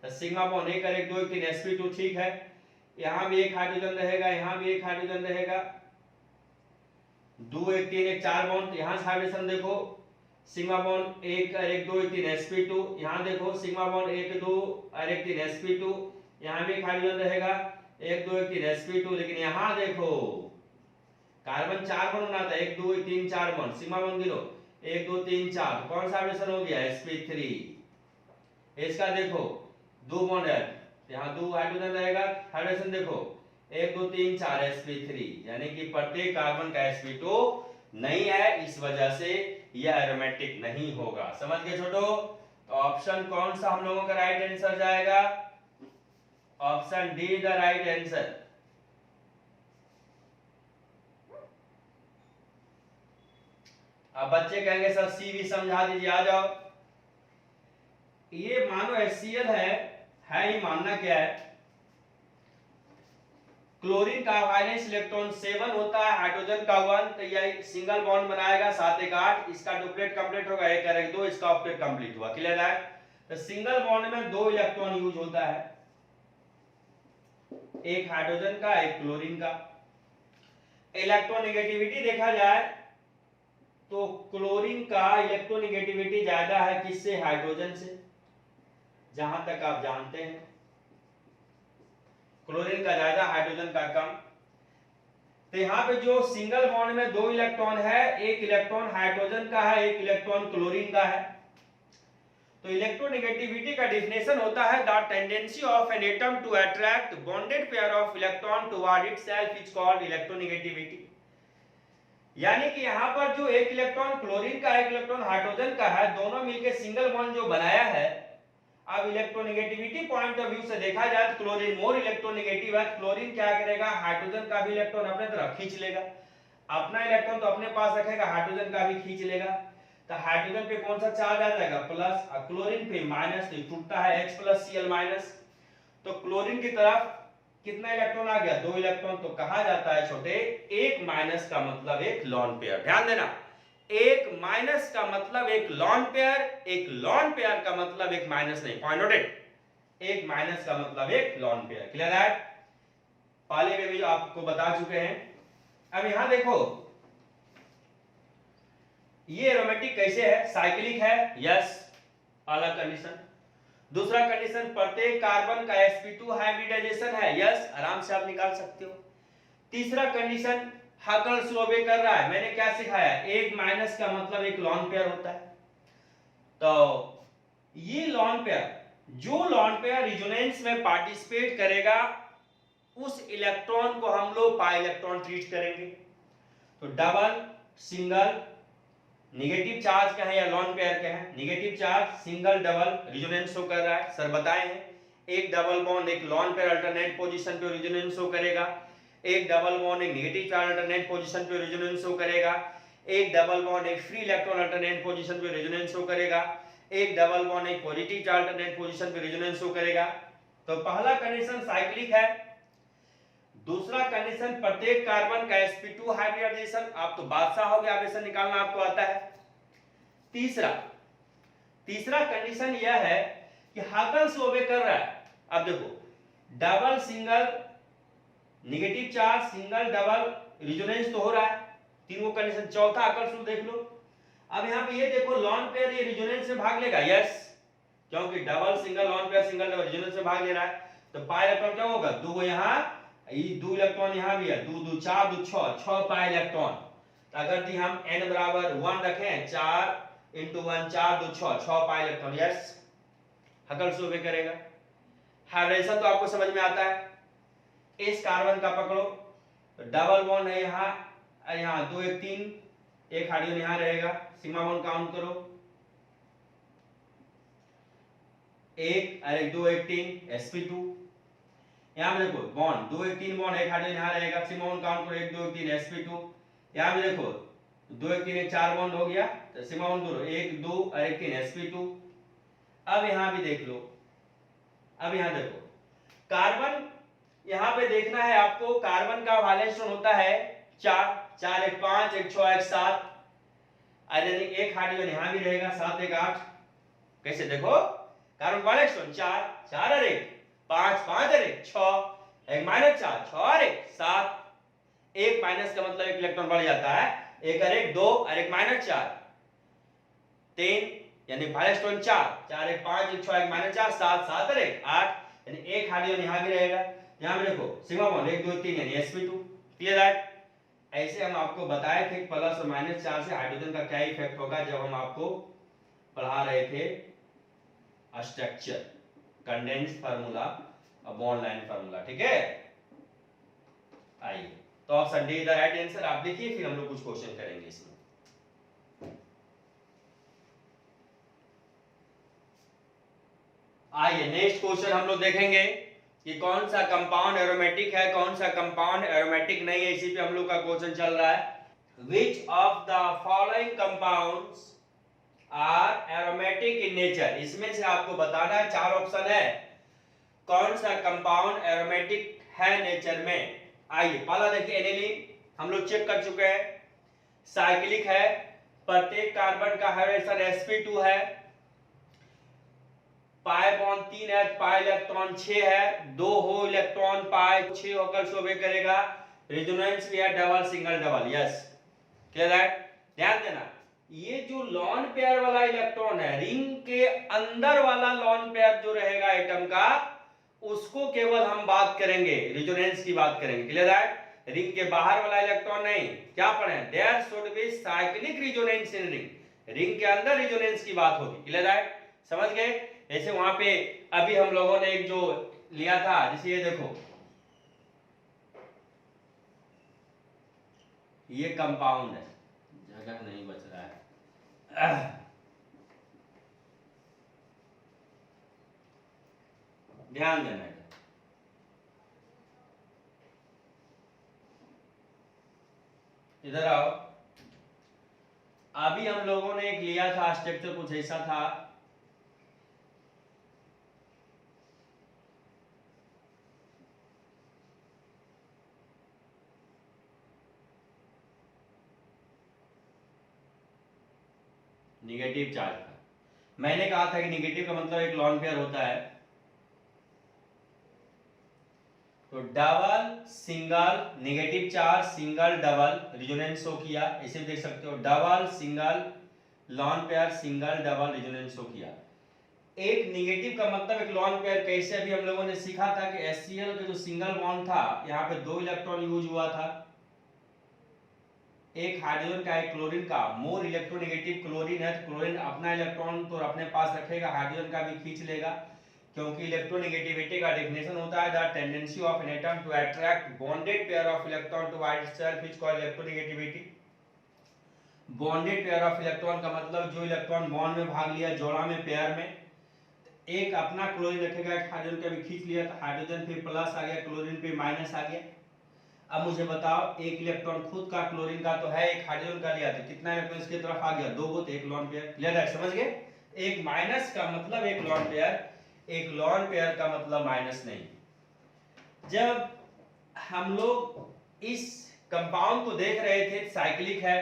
सिग्मा बॉन्ड 1 और 1 2 1 3 sp2, ठीक है। यहां भी एक हाइड्रोजन रहेगा, यहां भी एक हाइड्रोजन रहेगा, 2 1 3 1 4 बॉन्ड। यहां से हाइड्रोजन देखो, सिग्मा बॉन्ड 1 और 1 2 1 3 sp2, यहां देखो सिग्मा बॉन्ड 1 2 और 1 3 sp2, यहां भी एक हाइड्रोजन रहेगा 1 2 1 3 sp2। लेकिन यहां देखो कार्बन 4 बॉन्ड बनाता है, 1 2 3 4 बॉन्ड, सिग्मा बॉन्ड गिनो 1 2 3 4, कौन सा हाइड्रोजन हो गया? sp3। इसका देखो 2 बॉन्ड है, यहां 2 हाइड्रोजन रहेगा, हाइड्रोजन देखो 1 2 3 4 sp3, यानी कि प्रत्येक कार्बन का sp2 नहीं है, इस वजह से यह एरोमेटिक नहीं होगा। समझ गए छोटो? तो ऑप्शन कौन सा हम लोगों का राइट आंसर जाएगा? Option D the right answer. अब बच्चे कहेंगे सर सी भी समझा दीजिए, आ जाओ। ये मानो HCl है ही, मानना क्या है? क्लोरीन का वालेंस इलेक्ट्रॉन 7 होता है, हाइड्रोजन का 1, तो यह सिंगल बॉन्ड बनाएगा 7 1 8, इसका डुप्लेट कंप्लीट होगा 1 और 1 2, इसका ऑक्टेट कंप्लीट हुआ। क्लियर है? तो सिंगल बॉन्ड में 2 इलेक्ट्रॉन यूज होता है, एक हाइड्रोजन का एक क्लोरीन का। इलेक्ट्रोनेगेटिविटी देखा जाए तो क्लोरीन का इलेक्ट्रोनेगेटिविटी ज्यादा है किससे? हाइड्रोजन से, जहां तक आप जानते हैं। क्लोरीन का ज्यादा, हाइड्रोजन का कम। तो यहां पे जो सिंगल बॉन्ड में 2 इलेक्ट्रॉन है, एक इलेक्ट्रॉन हाइड्रोजन का है, एक इलेक्ट्रॉन क्लोरीन का है। तो इलेक्ट्रोनेगेटिविटी का डिफिनेशन होता है the tendency of an atom to attract bonded pair of electron toward itself is called electronegativity. यानी कि यहाँ पर जो एक इलेक्ट्रॉन क्लोरीन का, एक इलेक्ट्रॉन हाइड्रोजन का है, दोनों मिलकर सिंगल बॉन्ड जो बनाया है। अब इलेक्ट्रोनेगेटिविटी पॉइंट ऑफ व्यू से देखा जाए तो क्लोरीन मोर इलेक्ट्रोनेगेटिव है। क्लोरीन क्या करेगा, हाइड्रोजन का भी इलेक्ट्रॉन अपने तरफ खींच लेगा, अपना इलेक्ट्रॉन तो अपने पास रखेगा, हाइड्रोजन का भी खींच लेगा। तो हाइड्रोजन पे कौन सा चार्ज आ जाएगा, प्लस, और क्लोरीन पे माइनस, तो टूटता है H+Cl-। तो क्लोरीन की तरफ कितना इलेक्ट्रॉन आ गया, 2 इलेक्ट्रॉन। तो कहा जाता है छोटे, एक माइनस का मतलब एक लॉन पेयर। ध्यान देना, एक माइनस का मतलब एक लॉन पेयर, एक लॉन पेयर का मतलब एक माइनस नहीं। पॉइंट नोटेड, एक माइनस का मतलब एक लॉन पेयर। क्लियर है, पहले में भी आपको बता चुके हैं। अब यहां देखो, ये एरोमेटिक कैसे है, साइक्लिक है, यस, पहला कंडीशन। दूसरा कंडीशन, प्रत्येक कार्बन का sp2 हाइब्रिडाइजेशन है, यस, आराम से आप निकाल सकते हो। तीसरा कंडीशन, हकल्स लोबे कर रहा है। मैंने क्या सिखाया, एक माइनस का मतलब एक लॉन पेयर होता है। तो ये लॉन पेयर, जो लॉन पेयर रिजोनेंस में पार्टिसिपेट करेगा, उस इलेक्ट्रॉन को हम लोग पाई इलेक्ट्रॉन ट्रीट करेंगे। तो डबल, सिंगल, नेगेटिव चार्ज का है या लॉन पेयर का है, negative charge, single, double, resonance show कर रहा है। सर बताए हैं, एक डबल बॉन्ड एक लॉन पेयर अल्टरनेट पोजीशन पे रिजोनेंस शो करेगा, एक डबल बॉन्ड एक नेगेटिव चार्ज अल्टरनेट पोजीशन पे रेजोनेंस शो करेगा, एक डबल बॉन्ड एक फ्री इलेक्ट्रॉन अल्टरनेट पोजीशन पे रेजोनेंस शो करेगा, एक डबल बॉन्ड एक पॉजिटिव चार्ज अल्टरनेट पोजीशन पे रेजोनेंस शो करेगा। तो पहला कंडीशन साइक्लिक है। दूसरा कंडीशन, प्रत्येक कार्बन का sp2 हाइब्रिडाइजेशन, आप तो बादशाह हो गए, आवेशन निकालना आपको आता है। तीसरा कंडीशन यह है कि हकल्स लोबे कर रहा है। अब देखो, double, single, negative charge, single, double, resonance तो हो रहा है, तीनों कंडीशन। चौथा हकल्स देख लो। अब यहाँ पे ये देखो, लॉन पेयर ये रिजोनेंस से भाग लेगा, यस, क्योंकि double, single, lone pair, single, double, resonance से भाग ले रहा है। तो पाई इलेक्ट्रॉन क्या होगा, 2 यहाँ, ये 2 इलेक्ट्रॉन यहाँ भी है, 2 2 4 2 6 पाई इलेक्ट्रॉन। अगर दी हम n बराबर 1 रखें, 4 × 1 4 2 6 पाई इलेक्ट्रॉन, यस, हकल्स लोबे करेगा। हाइब्रिडेशन तो आपको समझ में आता है। इस कार्बन का पकड़ो, तो डबल बॉन्ड है यहाँ 2 1 3, एक हाइड्रोजन यहाँ रहेगा, सिग्मा बॉन्ड काउंट करो, 1 और 1 2 1 3 sp2। यहाँ पे देखो बॉन्ड 2 1 3 बॉन्ड, एक हाइड्रोजन यहाँ रहेगा, सिग्मा बॉन्ड काउंट करो, 1 2 1 3 sp2। यहाँ पे देखो 2 1 3 1 4 बॉन्ड हो गया, तो सिग्मा बॉन्ड करो 1 2 और 1 3 sp2। अब यहाँ भी देख लो, अब यहाँ देखो कार्बन, यहाँ पे देखना है आपको, कार्बन का वैलेंस होता है 4 4 1 5 1 6 1 7, यानी एक हाइड्रोजन यहाँ भी रहेगा, 7 1 8। कैसे देखो, कार्बन वैलेंस 4 4 और 1 5 5 और 1 6, एक माइनस 4 6 और 1 7, एक माइनस का मतलब एक इलेक्ट्रॉन बढ़ जाता है, 1 और 1 2 और 1 माइनस 4 3, यानी वैलेंस 4 4 1 5 1 6 1 माइनस 4 7 7 और 1 8, यानी एक हाइड्रोजन यहाँ भी रहेगा। यहाँ पे देखो सिग्मा बॉन्ड 1 2 3 यानी sp2। क्लियर है। ऐसे हम आपको बताए थे प्लस और माइनस चार्ज से हाइड्रोजन का क्या इफेक्ट होगा, जब हम आपको पढ़ा रहे थे स्ट्रक्चर, कंडेंस्ड फार्मूला और बॉन्ड लाइन फार्मूला। ठीक है, आइए, तो option D is the right answer. आप देखिए, फिर हम लोग कुछ क्वेश्चन करेंगे इसमें। आइए नेक्स्ट क्वेश्चन हम लोग देखेंगे कि कौन सा कंपाउंड एरोमेटिक है, कौन सा कंपाउंड एरोमेटिक नहीं है। इसी पे हम लोग का क्वेश्चन चल रहा है। Which of the following compounds are aromatic in nature? इसमें से आपको बताना है, 4 ऑप्शन है, कौन सा कंपाउंड एरोमेटिक है नेचर में। आइए पहला देखिए, एनिलीन हम लोग चेक कर चुके हैं, साइक्लिक है, प्रत्येक कार्बन का हाइड्रोजन sp2 है, पाई बॉन्ड 3 है, पाई इलेक्ट्रॉन 6 है, 2 हो इलेक्ट्रॉन पाई 6 होकर शोभे करेगा, रेजोनेंस भी है, double single double, yes. Clear है। ध्यान देना, ये जो लॉन पेयर वाला इलेक्ट्रॉन है, रिंग के अंदर वाला लॉन पेयर जो रहेगा एटम का, उसको केवल हम बात करेंगे, रेजोनेंस की बात करेंगे। क्लियर है। रिंग के बाहर वाला इलेक्ट्रॉन नहीं। क्या पढ़े, there should be cyclic resonance in ring, ring के अंदर रेजोनेंस की बात होगी। क्लियर है। समझ गए? जैसे वहां पे अभी हम लोगों ने एक जो लिया था, जैसे ये देखो, ये कंपाउंड है, जगह नहीं बच रहा है, ध्यान देना है। इधर आओ। अभी हम लोगों ने एक लिया था स्ट्रक्चर, कुछ ऐसा था, निगेटिव चार्ज का। मैंने कहा था कि निगेटिव का मतलब एक लॉन पेयर होता है, तो double single negative charge, single double resonance show किया, ऐसे भी देख सकते हो, double single lone pair, single double resonance show किया। एक निगेटिव का मतलब एक लॉन पेयर कैसे, अभी हम लोगों ने सीखा था कि HCl का जो सिंगल बॉन्ड था, यहाँ पे 2 इलेक्ट्रॉन यूज हुआ था, एक हाइड्रोजन का एक क्लोरीन का। मोर इलेक्ट्रोनेगेटिव क्लोरीन है, तो क्लोरीन अपना इलेक्ट्रॉन तो अपने पास रखेगा, हाइड्रोजन का भी खींच लेगा, क्योंकि इलेक्ट्रोनेगेटिविटी का डेफिनेशन होता है the tendency of an atom to attract bonded pair of electron towards itself is called electronegativity. Bonded pair of electron का मतलब जो इलेक्ट्रॉन बॉन्ड में भाग लिया, जोड़ा में, पेयर में, एक अपना क्लोरीन रखेगा, एक हाइड्रोजन का भी खींच लिया, तो हाइड्रोजन पे प्लस आ गया, क्लोरीन पे माइनस आ गया। अब मुझे बताओ, एक इलेक्ट्रॉन खुद का क्लोरीन का तो है, एक हाइड्रोजन का लिया, तो कितना इलेक्ट्रॉन इसकी तरफ आ गया, 2 गो, तो एक लॉन पेयर। क्लियर है? समझ गए? एक माइनस का मतलब एक लॉन पेयर, एक लॉन पेयर का मतलब माइनस नहीं। जब हम लोग इस कंपाउंड को देख रहे थे, साइक्लिक है,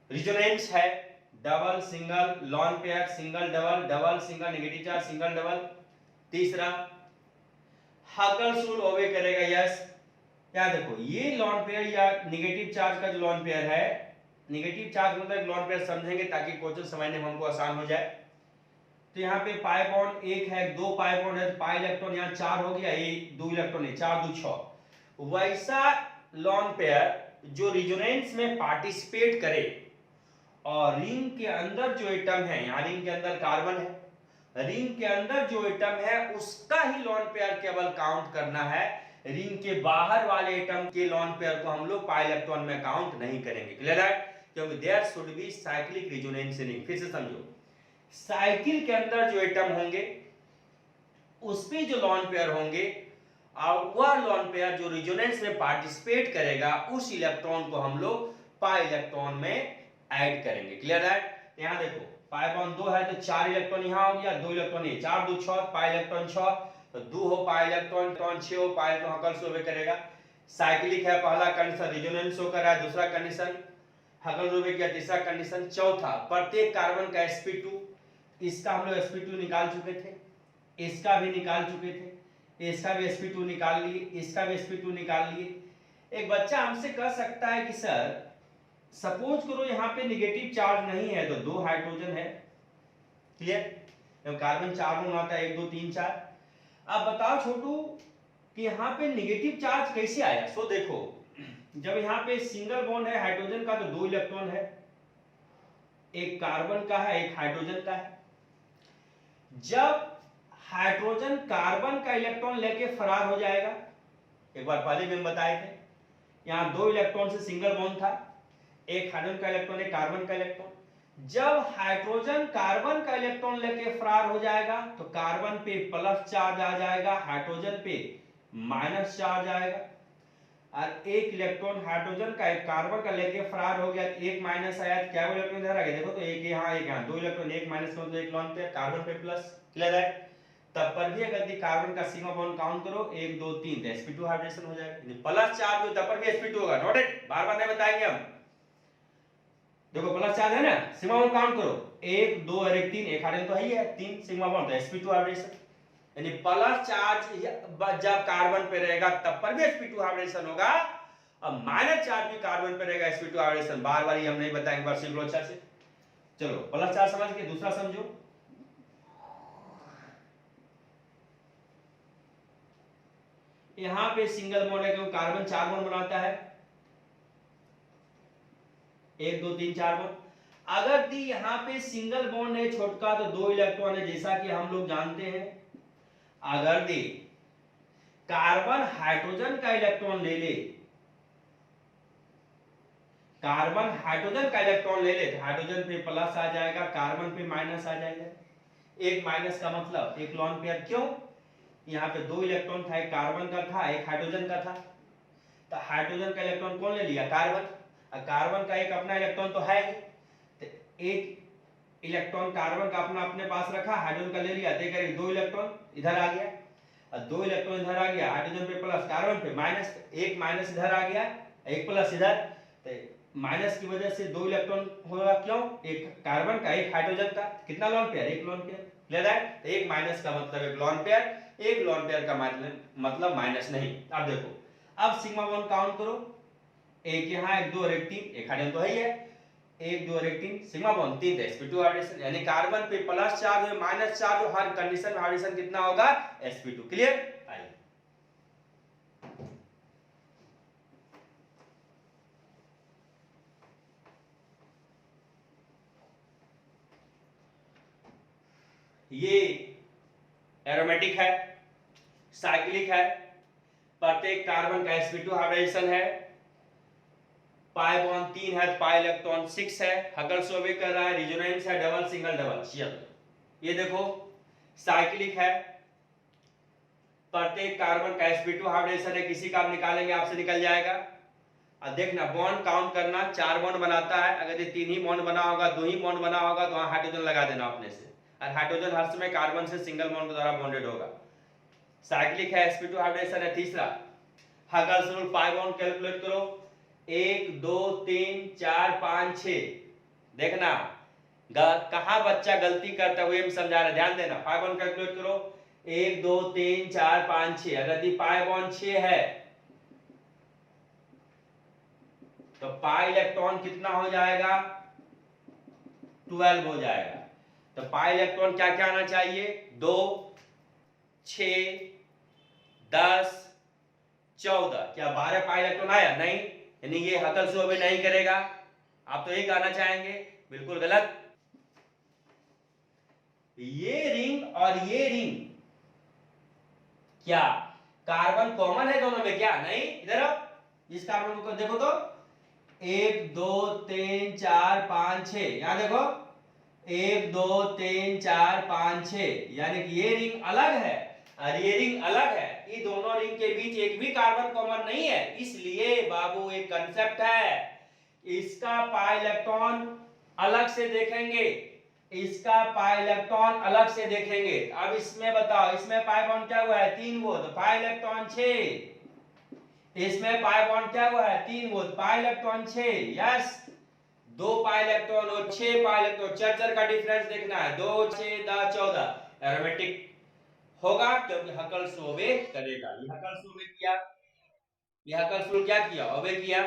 रिजोनेंस है, double single lone pair, single double, double single negative charge, single double, तीसरा हकलशुल ओबे करेगा, यस। क्या देखो, ये लॉन पेयर या नेगेटिव चार्ज का जो लॉन पेयर है, नेगेटिव चार्ज मतलब लॉन पेयर समझेंगे ताकि क्वेश्चन समझने में हमको आसान हो जाए। तो यहाँ पे पाई बॉन्ड एक है, 2 पाई बॉन्ड है, तो पाई इलेक्ट्रॉन यहाँ 4 हो गया, ये 2 इलेक्ट्रॉन है, 4 2 6। वैसा लॉन पेयर जो रिजोनेंस में पार्टिसिपेट करे और रिंग के अंदर जो एटम है, यहाँ रिंग के अंदर कार्बन है, रिंग के अंदर जो एटम है उसका ही लॉन पेयर केवल काउंट करना है, रिंग के बाहर वाले एटम के लॉन पेयर को हम लोग पाई इलेक्ट्रॉन में काउंट नहीं करेंगे। क्लियर है? क्योंकि there should be cyclic resonance ring. फिर से समझो, साइकिल के अंदर जो एटम होंगे उस पे जो लॉन पेयर होंगे, और वह लॉन पेयर जो रिजोनेंस में पार्टिसिपेट करेगा, उस इलेक्ट्रॉन को हम लोग पाई इलेक्ट्रॉन में ऐड करेंगे। क्लियर है? यहां देखो, पाई बॉन्ड 2 है, तो 4 इलेक्ट्रॉन यहां हो गया, 2 इलेक्ट्रॉन ये, 4 2 6, पाई इलेक्ट्रॉन 6, तो 2 हो पाई इलेक्ट्रॉन, 6 हो पाई इलेक्ट्रॉन, हकल शो करेगा। साइक्लिक है, पहला कंडीशन रिजोनेंस शो कर रहा है, दूसरा कंडीशन हकल शो किया, तीसरा कंडीशन, चौथा प्रत्येक कार्बन का sp2, इसका हम लोग sp2 निकाल चुके थे, इसका भी निकाल चुके थे, इसका भी sp2 निकाल लिए, इसका भी sp2 निकाल लिए। एक बच्चा हमसे कह सकता है कि सर सपोज करो यहाँ पे निगेटिव चार्ज नहीं है, तो 2 हाइड्रोजन है। क्लियर? कार्बन 4 बॉन्ड आता है, 1 2 3 4। अब बताओ छोटू कि यहाँ पे निगेटिव चार्ज कैसे आया? सो देखो, जब यहाँ पे सिंगल बॉन्ड है हाइड्रोजन का, तो 2 इलेक्ट्रॉन है, एक कार्बन का है, एक हाइड्रोजन का है। जब हाइड्रोजन कार्बन का इलेक्ट्रॉन लेके फरार हो जाएगा, एक बार पहले भी हम बताए थे, यहाँ 2 इलेक्ट्रॉन से सिंगल बॉन्ड था, एक हाइड्रोजन का इलेक्ट्रॉन, एक कार्बन का इलेक्ट्रॉन। जब हाइड्रोजन कार्बन का इलेक्ट्रॉन लेके फरार हो जाएगा, तो कार्बन पे प्लस चार्ज आ जाएगा, हाइड्रोजन पे माइनस चार्ज आएगा, और एक इलेक्ट्रॉन हाइड्रोजन का एक कार्बन का लेके फरार हो गया, एक माइनस आया, तो क्या इलेक्ट्रॉन इधर आ गया? देखो, तो एक यहाँ, एक यहाँ, 2 इलेक्ट्रॉन, एक माइनस में, तो एक लॉन पे, कार्बन पे प्लस। क्लियर है? तब पर भी अगर कार्बन का सिग्मा बॉन्ड काउंट करो, 1 2 3, तो sp2 हाइड्रेशन हो जाएगा, प्लस चार्ज हो तब पर भी sp2 होगा। नोटेड? बार बार नहीं बताएंगे हम। देखो प्लस चार्ज है ना, सिग्मा बॉन्ड काउंट करो, 1 2 और 1 3, एक हाइड्रोजन तो है ही है, 3 सिग्मा बॉन्ड, तो sp2 हाइड्रेशन। यानी प्लस चार्ज जब कार्बन पे रहेगा तब पर भी sp2 हाइड्रेशन होगा, और माइनस चार्ज भी कार्बन पे रहेगा, sp2 हाइड्रेशन। बार बार ये हम नहीं बताएंगे, बार सीख लो अच्छा से। चलो प्लस चार्ज समझ के दूसरा समझो। यहां पे सिंगल बॉन्ड है, क्योंकि कार्बन 4 बॉन्ड बनाता है, 1 2 3 4 बॉन्ड। अगर दी यहाँ पे सिंगल बॉन्ड है छोटका तो 2 इलेक्ट्रॉन है, जैसा कि हम लोग जानते हैं। अगर दी कार्बन हाइड्रोजन का इलेक्ट्रॉन ले ले, कार्बन हाइड्रोजन का इलेक्ट्रॉन ले ले तो हाइड्रोजन पे प्लस आ जाएगा, कार्बन पे माइनस आ जाएगा। एक माइनस का मतलब एक लोन पेयर। क्यों? यहाँ पे 2 इलेक्ट्रॉन था, एक कार्बन का था एक हाइड्रोजन का था, तो हाइड्रोजन का इलेक्ट्रॉन कौन ले लिया? कार्बन। और कार्बन का एक अपना इलेक्ट्रॉन तो है ही, तो एक इलेक्ट्रॉन कार्बन का अपना अपने पास रखा, हाइड्रोजन का ले लिया, तो 2 इलेक्ट्रॉन इधर आ गया और 2 इलेक्ट्रॉन इधर आ गया, हाइड्रोजन पे प्लस कार्बन पे माइनस, एक माइनस इधर आ गया एक प्लस इधर, तो माइनस की वजह से 2 इलेक्ट्रॉन होगा। क्यों? एक कार्बन का एक हाइड्रोजन का, कितना लोन पेयर? एक लोन पेयर। क्लियर है? तो एक माइनस का मतलब एक लोन पेयर, एक लोन पेयर का मतलब माइनस नहीं। अब देखो, अब सिग्मा बॉन्ड काउंट करो, एक यहाँ एक 2 और एक 3, एक हाइड्रोजन तो है ही है, 1 2 और 1 3, सिग्मा बॉन्ड 3 sp2 हाइड्रोजन, यानी कार्बन पे प्लस चार्ज है माइनस चार्ज हो, हर कंडीशन में हाइड्रोजन कितना होगा? sp2। क्लियर? आइए ये एरोमेटिक है, साइक्लिक है, प्रत्येक कार्बन का sp2 हाइब्रिडेशन है, पाई बॉन्ड 3 है, पाई इलेक्ट्रॉन 6 है, हकल-सोबे कर रहा है, रेजोनेंस है, डबल सिंगल डबल। चलो ये देखो साइक्लिक है, प्रत्येक कार्बन का sp2 हाइब्रिडेशन है, किसी का आप निकालेंगे आपसे निकल जाएगा। अब देखना बॉन्ड काउंट करना, 4 बॉन्ड बनाता है, अगर ये 3 ही बॉन्ड बना होगा, 2 ही बॉन्ड बना होगा तो वहां हाइड्रोजन लगा देना अपने से, और हाइड्रोजन हर समय कार्बन से सिंगल बॉन्ड के द्वारा बॉन्डेड होगा। साइक्लिक है, sp2 हाइब्रिडेशन है। तीसरा हगल्स रूल, पाई बॉन्ड कैलकुलेट करो, 1 2 3 4 5 6। देखना कहां बच्चा गलती करता है, वो समझा रहा है, ध्यान देना। पाई बॉन्ड कैलकुलेट करो, 1 2 3 4 5 6। अगर दी पाई बॉन्ड 6 है तो पाई इलेक्ट्रॉन कितना हो जाएगा? 12 हो जाएगा। तो पाई इलेक्ट्रॉन क्या क्या आना चाहिए? 2 6 10 14। क्या 12 पाई इलेक्ट्रॉन आया? नहीं, यानी ये हकल से भी नहीं करेगा। आप तो एक आना चाहेंगे, बिल्कुल गलत। ये रिंग और ये रिंग क्या कार्बन कॉमन है दोनों में? क्या नहीं? इधर आओ, इस कार्बन को देखो तो 1 2 3 4 5 6, यहां देखो 1 2 3 4 5 6, यानी कि ये रिंग अलग है और ये रिंग अलग है। ये दोनों रिंग के बीच एक भी कार्बन कॉमन नहीं है, इसलिए बाबू एक कंसेप्ट है, इसका पाई इलेक्ट्रॉन अलग से देखेंगे, इसका पाई इलेक्ट्रॉन अलग से देखेंगे। अब इसमें बताओ, इसमें पाई बॉन्ड क्या हुआ है? 3 वो, तो पाई इलेक्ट्रॉन 6। इसमें पाई बॉन्ड क्या हुआ है? 3 वो, pi electron 6। Yes, 2 pi electron और 6 पाई इलेक्ट्रॉन, चार का डिफरेंस देखना है, 2 6 10 14। एरोमेटिक होगा क्योंकि हकल सोबे करेगा। ये हकल सोबे किया, ये हकल सोबे क्या किया? ओबे किया।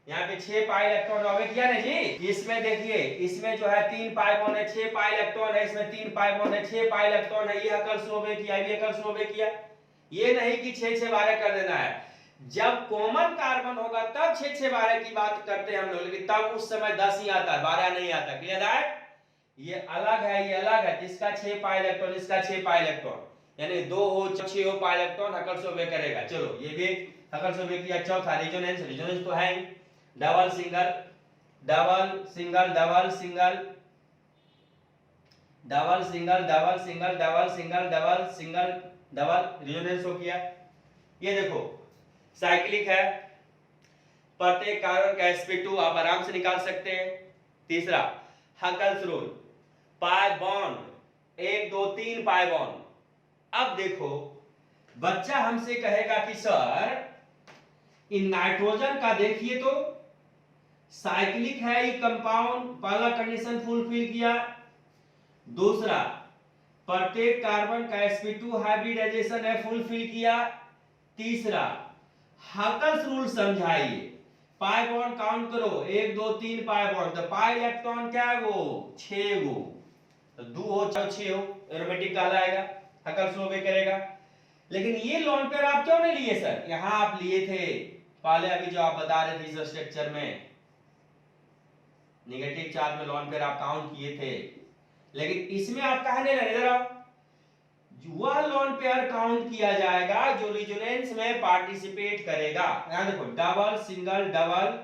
यहाँ पे 6 पाई इलेक्ट्रॉन ओबे किया ना जी। इसमें देखिए, इसमें जो है 3 पाई बॉन्ड है, 6 पाई इलेक्ट्रॉन है, इसमें 3 पाई बॉन्ड है, 6 पाई इलेक्ट्रॉन है, ये हकल सोबे किया, ये हकल सोबे किया। ये नहीं कि 6 6 12 कर देना है। जब कॉमन कार्बन होगा तब 6 6 12 की बात करते हैं हम लोग, लेकिन तब उस समय 10 ही आता है, 12 नहीं आता। क्लियर है? ये अलग है, ये अलग है, इसका 6 पाई इलेक्ट्रॉन, इसका 6 पाई इलेक्ट्रॉन, यानी 2 हो 6 हो पाई इलेक्ट्रॉन, हकल सोबे करेगा। चलो ये भी हकल सोबे किया। चौथा रेजोनेंस, रेजोनेंस तो है double single double single double single double single double single double single double single double, resonance हो गया। ये देखो साइक्लिक है, प्रत्येक कार्बन का sp2 आप आराम से निकाल सकते हैं। तीसरा Huckel's rule, pi bond 1 2 3 pi bond. अब देखो बच्चा हमसे कहेगा कि सर इन नाइट्रोजन का देखिए तो साइक्लिक है ये कंपाउंड, पहला कंडीशन फुलफिल किया। दूसरा प्रत्येक कार्बन का sp2 हाइब्रिडाइजेशन है, फुलफिल किया। तीसरा हकल्स रूल समझाइए, पाई बॉन्ड काउंट करो, 1 2 3 पाई बॉन्ड, तो पाई इलेक्ट्रॉन क्या है वो? 6 गो, तो 2 हो 6 हो, एरोमेटिक कहलाएगा, हकल्स रूल करेगा। लेकिन ये लोन पेयर आप क्यों नहीं लिए सर? यहां आप लिए थे पहले, अभी जो आप बता रहे थे इस स्ट्रक्चर में। नेगेटिव चार्ज में लॉन पेयर आप काउंट किए थे, लेकिन इसमें आप कहा नहीं, इधर आओ, वह लॉन पेयर काउंट किया जाएगा जो रेजोनेंस में पार्टिसिपेट करेगा। यहां देखो, double single double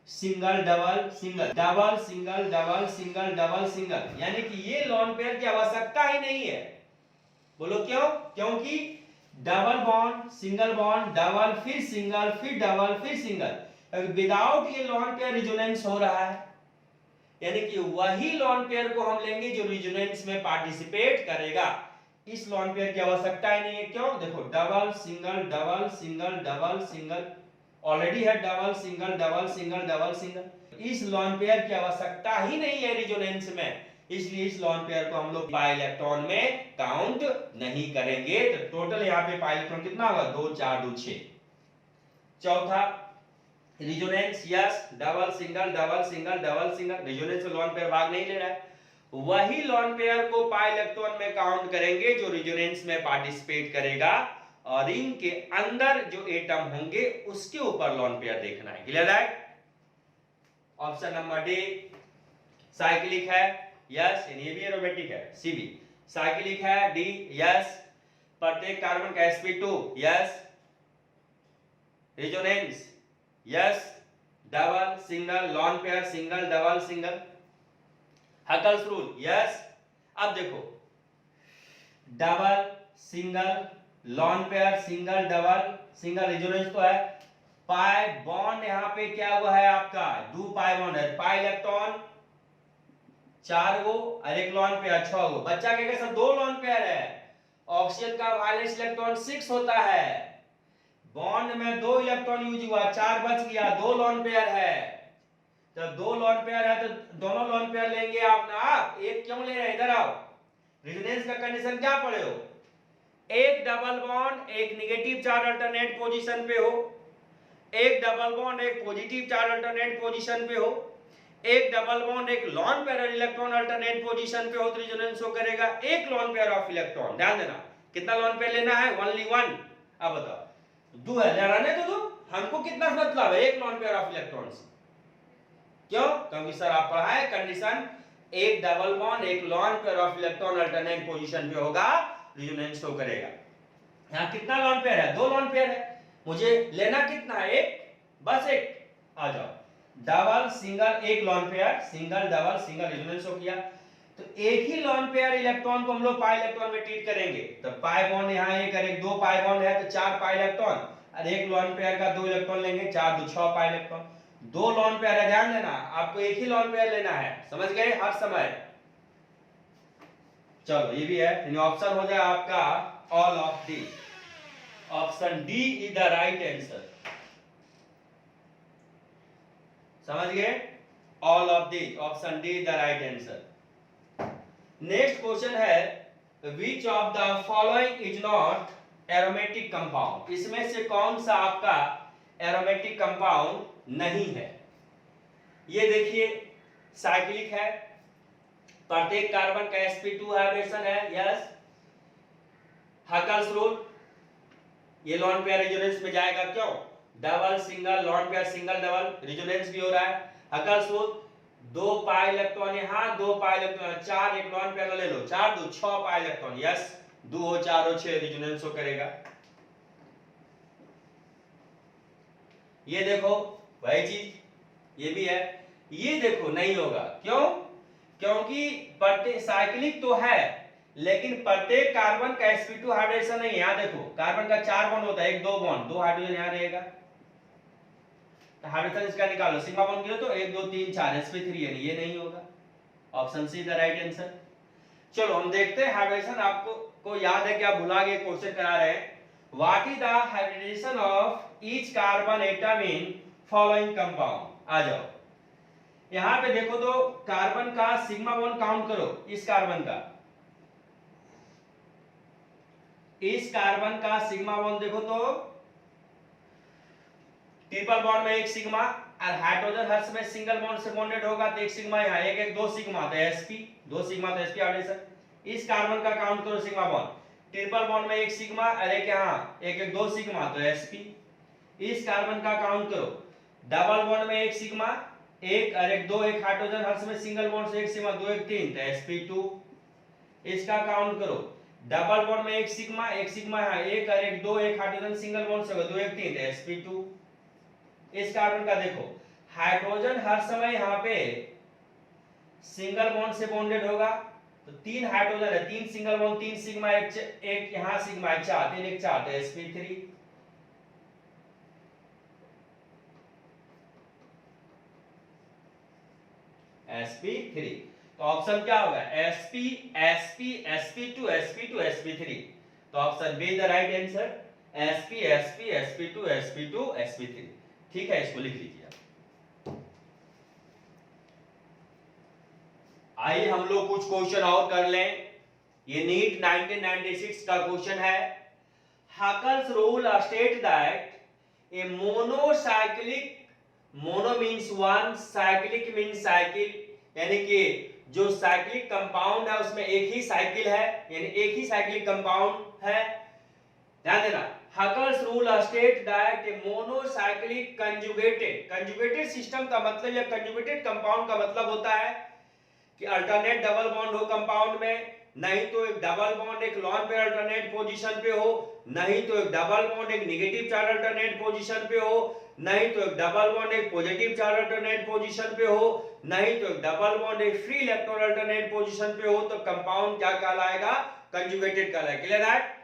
single double single double single double single double single, यानी कि ये लॉन पेयर की आवश्यकता ही नहीं है। बोलो क्यों? क्योंकि double bond single bond double फिर सिंगल फिर डबल फिर सिंगल, विदाउट ये लॉन पेयर रेजोनेंस हो रहा है, यानी कि वही लॉन पेयर को हम लेंगे जो रेजोनेंस में पार्टिसिपेट करेगा। इस लॉन पेयर की आवश्यकता ही नहीं है। क्यों? देखो, double single double single double single already है, double single double single double single, इस लॉन पेयर की आवश्यकता ही नहीं है रेजोनेंस में, इसलिए इस लॉन पेयर को हम लोग पाई इलेक्ट्रॉन में काउंट नहीं करेंगे। तो टोटल यहाँ पे पाई इलेक्ट्रॉन कितना होगा? 2 4 2 6। चौथा, resonance, yes, double single double single double single, resonance में लॉन पेयर भाग नहीं ले रहा है, वही लॉन पेयर को पाई इलेक्ट्रॉन में काउंट करेंगे जो रेजोनेंस में पार्टिसिपेट करेगा, और रिंग के अंदर जो एटम होंगे उसके ऊपर लॉन पेयर देखना है। क्लियर है? ऑप्शन नंबर डी साइक्लिक है, यस, ये भी एरोमेटिक है, सी भी साइक्लिक है, डी यस, प्रत्येक कार्बन का sp2 yes, resonance yes, double single lone pair single double single, Huckel's rule yes. अब देखो, double single lone pair single double single, resonance तो है, पाई बॉन्ड यहां पे क्या हुआ है आपका? 2 पाई बॉन्ड है, पाई इलेक्ट्रॉन 4 गो और एक लॉन पेयर 6 गो, बच्चा के सब 2 लॉन पेयर है। ऑक्सीजन का वैलेंस इलेक्ट्रॉन 6 होता है, बॉन्ड में 2 इलेक्ट्रॉन यूज हुआ, 4 बच गया, 2 लॉन पेयर है। जब 2 लॉन पेयर है तो दोनों लॉन पेयर लेंगे आप ना, आप एक क्यों ले रहे हैं? इधर आओ, रेजोनेंस का कंडीशन क्या पढ़े हो? एक डबल बॉन्ड एक नेगेटिव चार्ज अल्टरनेट पोजीशन पे हो, एक डबल बॉन्ड एक पॉजिटिव चार्ज अल्टरनेट पोजीशन पे हो, एक डबल बॉन्ड एक lone pair electron alternate position पे हो, तो रेजोनेंस हो करेगा एक लॉन पेयर ऑफ इलेक्ट्रॉन। ध्यान देना, कितना लॉन पेयर लेना है? ओनली 1। अब बताओ, 2 है, रहने तो दो, हमको कितना मतलब है? एक लॉन पेयर ऑफ इलेक्ट्रॉन्स। क्यों? क्योंकि सर आप पढ़ा है कंडीशन, एक डबल बॉन्ड एक lone pair of electron alternate position पे होगा, रेजोनेंस शो करेगा। यहां कितना लॉन पेयर है? 2 लॉन पेयर है, मुझे लेना कितना है? एक, बस एक। आ जाओ, डबल सिंगल एक lone pair single double single, resonance हो किया, तो एक ही लॉन पेयर इलेक्ट्रॉन को हम लोग पाई इलेक्ट्रॉन में ट्रीट करेंगे। तो पाई बॉन्ड यहां एक और एक 2 पाई बॉन्ड है तो 4 पाई इलेक्ट्रॉन, और एक लॉन पेयर का 2 इलेक्ट्रॉन लेंगे, 4 2 6 पाई इलेक्ट्रॉन, 2 लॉन पेयर है। ध्यान देना, आपको एक ही लॉन पेयर लेना है, समझ गए हर समय? चलो ये भी है, ऑप्शन हो जाए आपका all of D. Option D is the right answer, समझ गए? All of D, option D the right answer. Next question है, which of the following is not aromatic compound, इसमें से कौन सा आपका एरोमेटिक कंपाउंड नहीं है? ये देखिए, साइक्लिक है, प्रत्येक कार्बन का sp2 हाइब्रिडेशन है, यस, हकल्स रूल, ये लॉन पेयर रेजोनेंस में जाएगा, क्यों? Double single lone pair single double, resonance भी हो रहा है, हकल्स रूल, 2 पाई इलेक्ट्रॉन यहां 2 पाई इलेक्ट्रॉन, 4 एक लॉन पेयर ले लो, 4 2 6 पाई इलेक्ट्रॉन, यस, 2 हो 4 हो 6, रेजोनेंस हो करेगा। ये देखो वही चीज, ये भी है, ये देखो नहीं होगा, क्यों? क्योंकि प्रत्येक साइक्लिक तो है, लेकिन प्रत्येक कार्बन का sp2 हाइब्रिडेशन नहीं है। यहां देखो, कार्बन का 4 बॉन्ड होता है, 1 2 बॉन्ड, 2 हाइड्रोजन यहां रहेगा, तो हाइड्रोजन इसका निकालो, सिग्मा बॉन्ड किया तो 1 2 3 4 sp3 है, ये नहीं होगा, option see the right answer. चलो हम देखते हैं हाइब्रिडेशन, आपको को याद है कि आप भुला गए, क्वेश्चन करा रहे हैं, what is the hybridization of each carbon atom in following compound. आ जाओ, यहां पे देखो तो कार्बन का सिग्मा बॉन्ड काउंट करो, इस कार्बन का, इस कार्बन का सिग्मा बॉन्ड देखो तो ट्रिपल बॉन्ड में एक सिग्मा, और हाइड्रोजन हर समय सिंगल बॉन्ड से बॉन्डेड होगा, तो एक सिग्मा यहां, एक एक 2 सिग्मा, तो sp 2 सिग्मा, तो sp हाइब्रिडेशन। इस कार्बन का काउंट करो सिग्मा बॉन्ड, ट्रिपल बॉन्ड में एक सिग्मा और एक यहां, एक एक 2 सिग्मा, तो sp। इस कार्बन का काउंट करो, डबल बॉन्ड में एक सिग्मा एक और एक दो, एक हाइड्रोजन हर समय सिंगल बॉन्ड से एक सिग्मा, दो एक तीन, तो sp2। इसका काउंट करो, डबल बॉन्ड में एक सिग्मा है, एक और एक दो, एक हाइड्रोजन सिंगल बॉन्ड से दो एक तीन, तो sp2। इस कार्बन का देखो, हाइड्रोजन हर समय यहाँ पे सिंगल बॉन्ड से बॉन्डेड होगा, तो तीन हाइड्रोजन है, तीन सिंगल बॉन्ड, तीन सिग्मा, एक यहाँ सिग्मा, एक चार, तीन एक चार, तो sp3। sp3, तो ऑप्शन क्या होगा, sp sp sp2 sp2 sp3। तो option be the right answer, sp sp sp2 sp2 sp3। ठीक है, इसको लिख लीजिए। आइए हम लोग कुछ क्वेश्चन और कर लें। ये नीट 1996 का क्वेश्चन है। Huckel's rule state that A monocyclic, mono means one, cyclic means cycle, यानी कि जो साइक्लिक कंपाउंड है उसमें एक ही साइकिल है, यानी एक ही साइक्लिक कंपाउंड है। ध्यान देना, Huckel's rule state that A monocyclic conjugated, conjugated system का मतलब या कंजुगेटेड कंपाउंड का मतलब होता है कि अल्टरनेट डबल बॉन्ड हो कंपाउंड में, नहीं तो एक डबल बॉन्ड एक लॉन पेयर अल्टरनेट पोजीशन पे हो, नहीं तो एक डबल बॉन्ड एक नेगेटिव चार्ज अल्टरनेट पोजीशन पे हो, नहीं तो एक डबल बॉन्ड एक पॉजिटिव चार्ज अल्टरनेट पोजीशन पे हो, नहीं तो एक डबल बॉन्ड एक फ्री इलेक्ट्रॉन अल्टरनेट पोजीशन पे हो, तो कंपाउंड क्या कहलाएगा, कंजुगेटेड कहलाएगा। क्लियर है?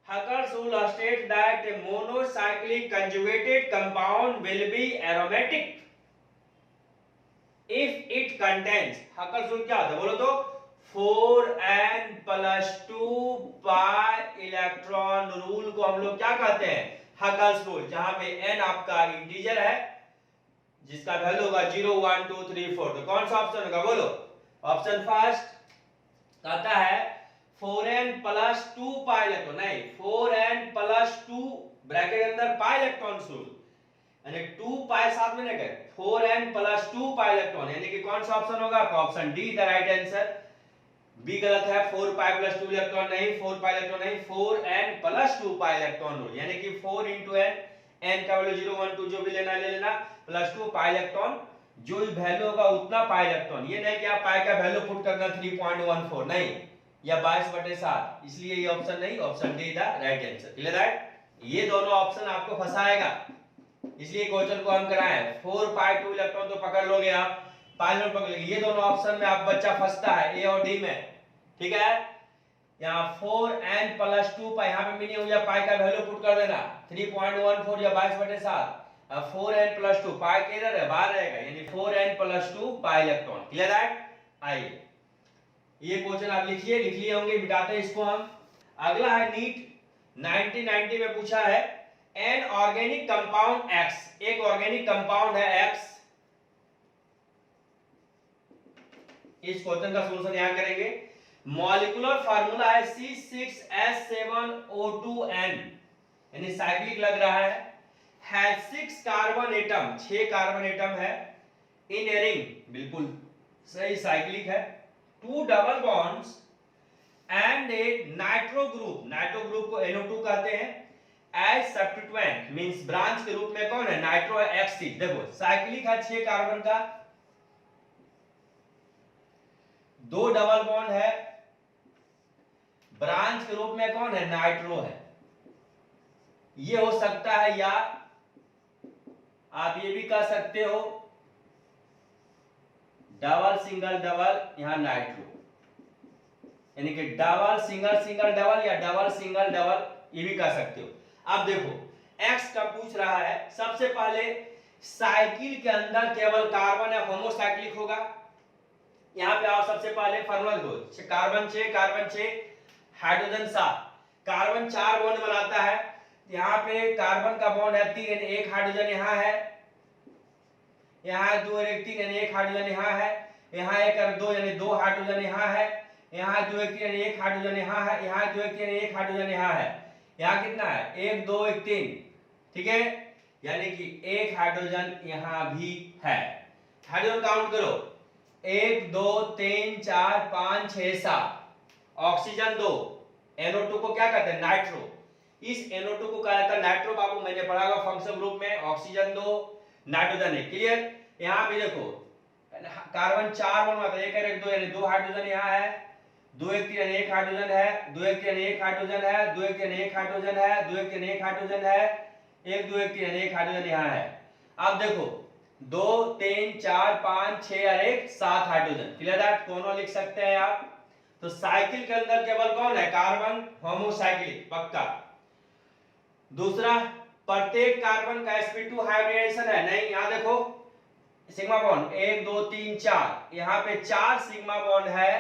Huckel's rule states that a monocyclic conjugated compound will be aromatic if it contains, Huckel's rule क्या होता है बोलो तो, 4n + 2 pi इलेक्ट्रॉन रूल को हम लोग क्या कहते हैं, Huckel's rule, जहां पे n आपका इंटीजर है जिसका वैल्यू होगा 0 1 2 3 4। तो कौन सा ऑप्शन होगा बोलो, ऑप्शन फर्स्ट कहता है 4n + 2 pi इलेक्ट्रॉन, नहीं 4n + 2 ब्रैकेट के अंदर pi इलेक्ट्रॉन रूल, यानी 2 पाई साथ में लेकर 4n + 2 पाई इलेक्ट्रॉन, यानी कि कौन सा ऑप्शन होगा आपका, option D the right answer. B गलत है, 4 पाई + 2 इलेक्ट्रॉन नहीं, 4 पाई इलेक्ट्रॉन नहीं, 4n + 2 पाई इलेक्ट्रॉन रूल, यानी कि 4 * n, n का वैल्यू 0 1 2 जो भी लेना ले लेना, + 2 पाई इलेक्ट्रॉन, जो भी वैल्यू होगा उतना पाई इलेक्ट्रॉन। ये नहीं कि आप पाई का वैल्यू पुट करना 3.14 नहीं, या 22/7, इसलिए ये ऑप्शन नहीं, option D the right answer. Clear है? ये दोनों ऑप्शन आपको फंसाएगा, इसलिए क्वेश्चन को हम कराएं। 4 पाई 2 इलेक्ट्रॉन तो पकड़ लोगे आप, पाई इलेक्ट्रॉन पकड़ लोगे, ये दोनों ऑप्शन में आप बच्चा फंसता है, ए और डी में। ठीक है, यहाँ 4n + 2 पाई, यहाँ पे मीनिंग हो गया पाई का वैल्यू पुट कर देना 3.14 या 22/7। अब 4n + 2 पाई किधर है, बाहर रहेगा, यानी 4n + 2 पाई इलेक्ट्रॉन। क्लियर है? आइए ये क्वेश्चन आप लिखिए, लिख लिए होंगे, मिटाते हैं इसको हम। अगला है नीट 1990 में पूछा है, एन ऑर्गेनिक कंपाउंड X, एक ऑर्गेनिक कंपाउंड है X, इस क्वेश्चन का सॉल्यूशन यहां करेंगे। मॉलिक्यूलर फार्मूला है C6H7O2n, यानी साइक्लिक लग रहा है 6 कार्बन एटम, 6 कार्बन एटम है, इन ए रिंग, बिल्कुल सही साइक्लिक है, 2 double bonds and A nitro group, nitro group को NO2 कहते हैं, एज सब्स्टिट्यूएंट मींस ब्रांच के रूप में कौन है, नाइट्रो X6। देखो साइक्लिक है 6 कार्बन का, 2 डबल बॉन्ड है, ब्रांच के रूप में कौन है, नाइट्रो है। ये हो सकता है, या आप ये भी कह सकते हो डबल सिंगल डबल, यहां नाइट्रो, यानी कि डबल सिंगल सिंगल डबल या डबल सिंगल डबल, ये भी कह सकते हो। अब देखो X का पूछ रहा है, सबसे पहले साइकिल के अंदर केवल कार्बन है, होमोसाइक्लिक होगा। यहां पे आओ, सबसे पहले फार्मूला देखो, कार्बन 6 हाइड्रोजन 7, कार्बन 4 बॉन्ड बनाता है, यहाँ पे कार्बन का बॉन्ड है 3, यानी एक हाइड्रोजन यहाँ है, यहाँ 2 और 1 3, यानी एक हाइड्रोजन यहाँ है, यहाँ 1 और 2 यानी 2 हाइड्रोजन यहाँ है, यहाँ 2 1 3 यानी एक हाइड्रोजन यहाँ है, यहाँ 2 1 3 यानी एक हाइड्रोजन यहाँ है, यहाँ कितना है 1 2 1 3, ठीक है, यानी कि एक हाइड्रोजन यहाँ भी है। हाइड्रोजन काउंट करो, 1 2 3 4 5 6 7, ऑक्सीजन 2, NO2 को क्या कहते हैं, नाइट्रो, इस NO2 को कहा जाता है नाइट्रो। बाबू मैंने पढ़ा होगा फंक्शनल ग्रुप में, ऑक्सीजन 2 नाइट्रोजन 1। क्लियर? यहाँ भी देखो कार्बन 4 बॉन्ड होता है, 1 1 2 यानी 2 हाइड्रोजन यहाँ है, 2 1 3 यानी 1 हाइड्रोजन है, 2 1 3 यानी 1 हाइड्रोजन है, 2 1 3 यानी 1 हाइड्रोजन है, 2 1 3 यानी 1 हाइड्रोजन है, 1 2 1 3 यानी 1 हाइड्रोजन यहाँ है। अब देखो 2 3 4 5 6 और 1 7 हाइड्रोजन, क्लियर है, दोनों लिख सकते हैं आप। तो साइकिल के अंदर केवल कौन है, कार्बन, होमोसाइक्लिक पक्का। दूसरा, प्रत्येक कार्बन का sp2 हाइब्रिडेशन है, नहीं, यहां देखो सिग्मा बॉन्ड 1 2 3 4, यहाँ पे 4 सिग्मा बॉन्ड है,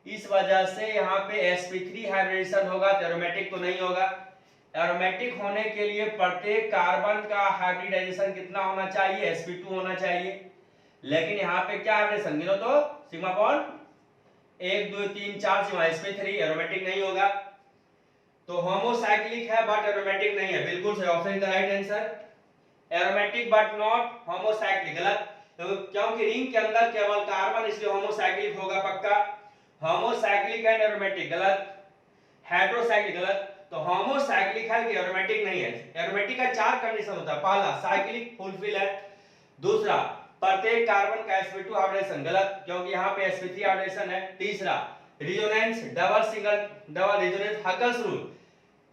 इस वजह से यहाँ पे sp3 हाइब्रिडेशन होगा, तो एरोमेटिक तो नहीं होगा। एरोमेटिक होने के लिए प्रत्येक कार्बन का हाइब्रिडाइजेशन कितना होना चाहिए, sp2 होना चाहिए, लेकिन यहाँ पे क्या हाइब्रिडेशन गिनो तो sigma bond 1 2 3 4 sigma, sp3 aromatic नहीं होगा। तो होमोसाइक्लिक है बट एरोमेटिक नहीं है, बिल्कुल सही, option is the right answer. Aromatic but not homocyclic, गलत, तो क्योंकि रिंग के अंदर केवल कार्बन, इसलिए होमोसाइक्लिक होगा पक्का। होमोसाइक्लिक एंड एरोमेटिक, गलत। हेटेरोसाइक्लिक, गलत। तो होमोसाइक्लिक है कि एरोमेटिक नहीं है। एरोमेटिक का 4 कंडीशन होता है, पहला साइक्लिक फुलफिल है, दूसरा प्रत्येक कार्बन का sp2 हाइब्रिडेशन, गलत, क्योंकि यहाँ पे sp3 हाइब्रिडेशन है, तीसरा resonance, double single double resonance, Huckel's rule,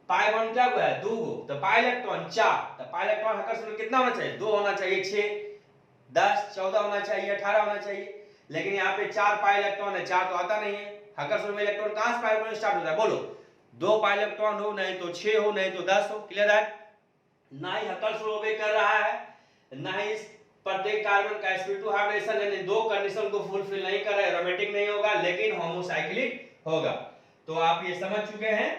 pi bond क्या हुआ है 2 गो, तो पाई इलेक्ट्रॉन 4, तो पाई इलेक्ट्रॉन हकल्स रूल कितना होना चाहिए, 2 होना चाहिए, 6 10 14 होना चाहिए, 18 होना चाहिए, लेकिन यहाँ पे 4 पाई इलेक्ट्रॉन है, 4 तो आता नहीं है। हकल्स रूल में इलेक्ट्रॉन कहां से पाई बॉन्ड स्टार्ट होता है, बोलो, 2 पाई इलेक्ट्रॉन हो, नहीं तो 6 हो, नहीं तो 10 हो, क्लियर है। ना ही हकल्स रूल ओबे कर रहा है, ना ही प्रत्येक कार्बन का sp2 हाइब्रिडेशन, यानी 2 कंडीशन को फुलफिल नहीं कर रहा है, एरोमेटिक नहीं होगा, लेकिन होमोसाइक्लिक होगा। तो आप ये समझ चुके हैं।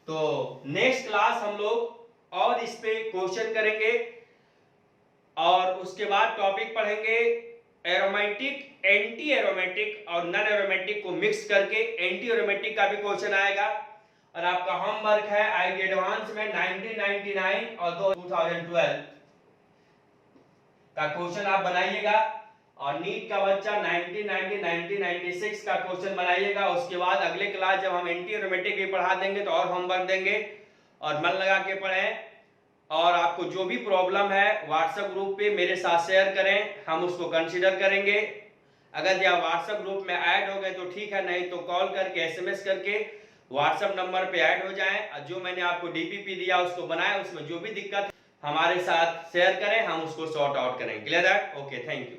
तो नेक्स्ट क्लास हम लोग और इस पे क्वेश्चन करेंगे, और उसके बाद टॉपिक पढ़ेंगे एरोमेटिक, एंटी एरोमेटिक और नॉन एरोमेटिक को मिक्स करके एंटी एरोमेटिक का भी क्वेश्चन आएगा। और आपका होमवर्क है आईटी एडवांस में 1999 और 2012 का क्वेश्चन आप बनाइएगा, और नीट का बच्चा 1990 1996 का क्वेश्चन बनाइएगा। उसके बाद अगले क्लास जब हम एंटी एरोमेटिक भी पढ़ा देंगे तो और होमवर्क देंगे, और मन लगा के पढ़ें। और आपको जो भी प्रॉब्लम है व्हाट्सएप ग्रुप पे मेरे साथ शेयर करें, हम उसको कंसीडर करेंगे। अगर आप व्हाट्सएप ग्रुप में ऐड हो गए तो ठीक है, नहीं तो कॉल करके एसएमएस करके व्हाट्सएप नंबर पे ऐड हो जाएं। जो मैंने आपको डीपीपी दिया उसको बनाएं, उसमें जो भी दिक्कत हमारे साथ शेयर करें, हम उसको सॉर्ट आउट करें, क्लियर है, ओके, थैंक यू।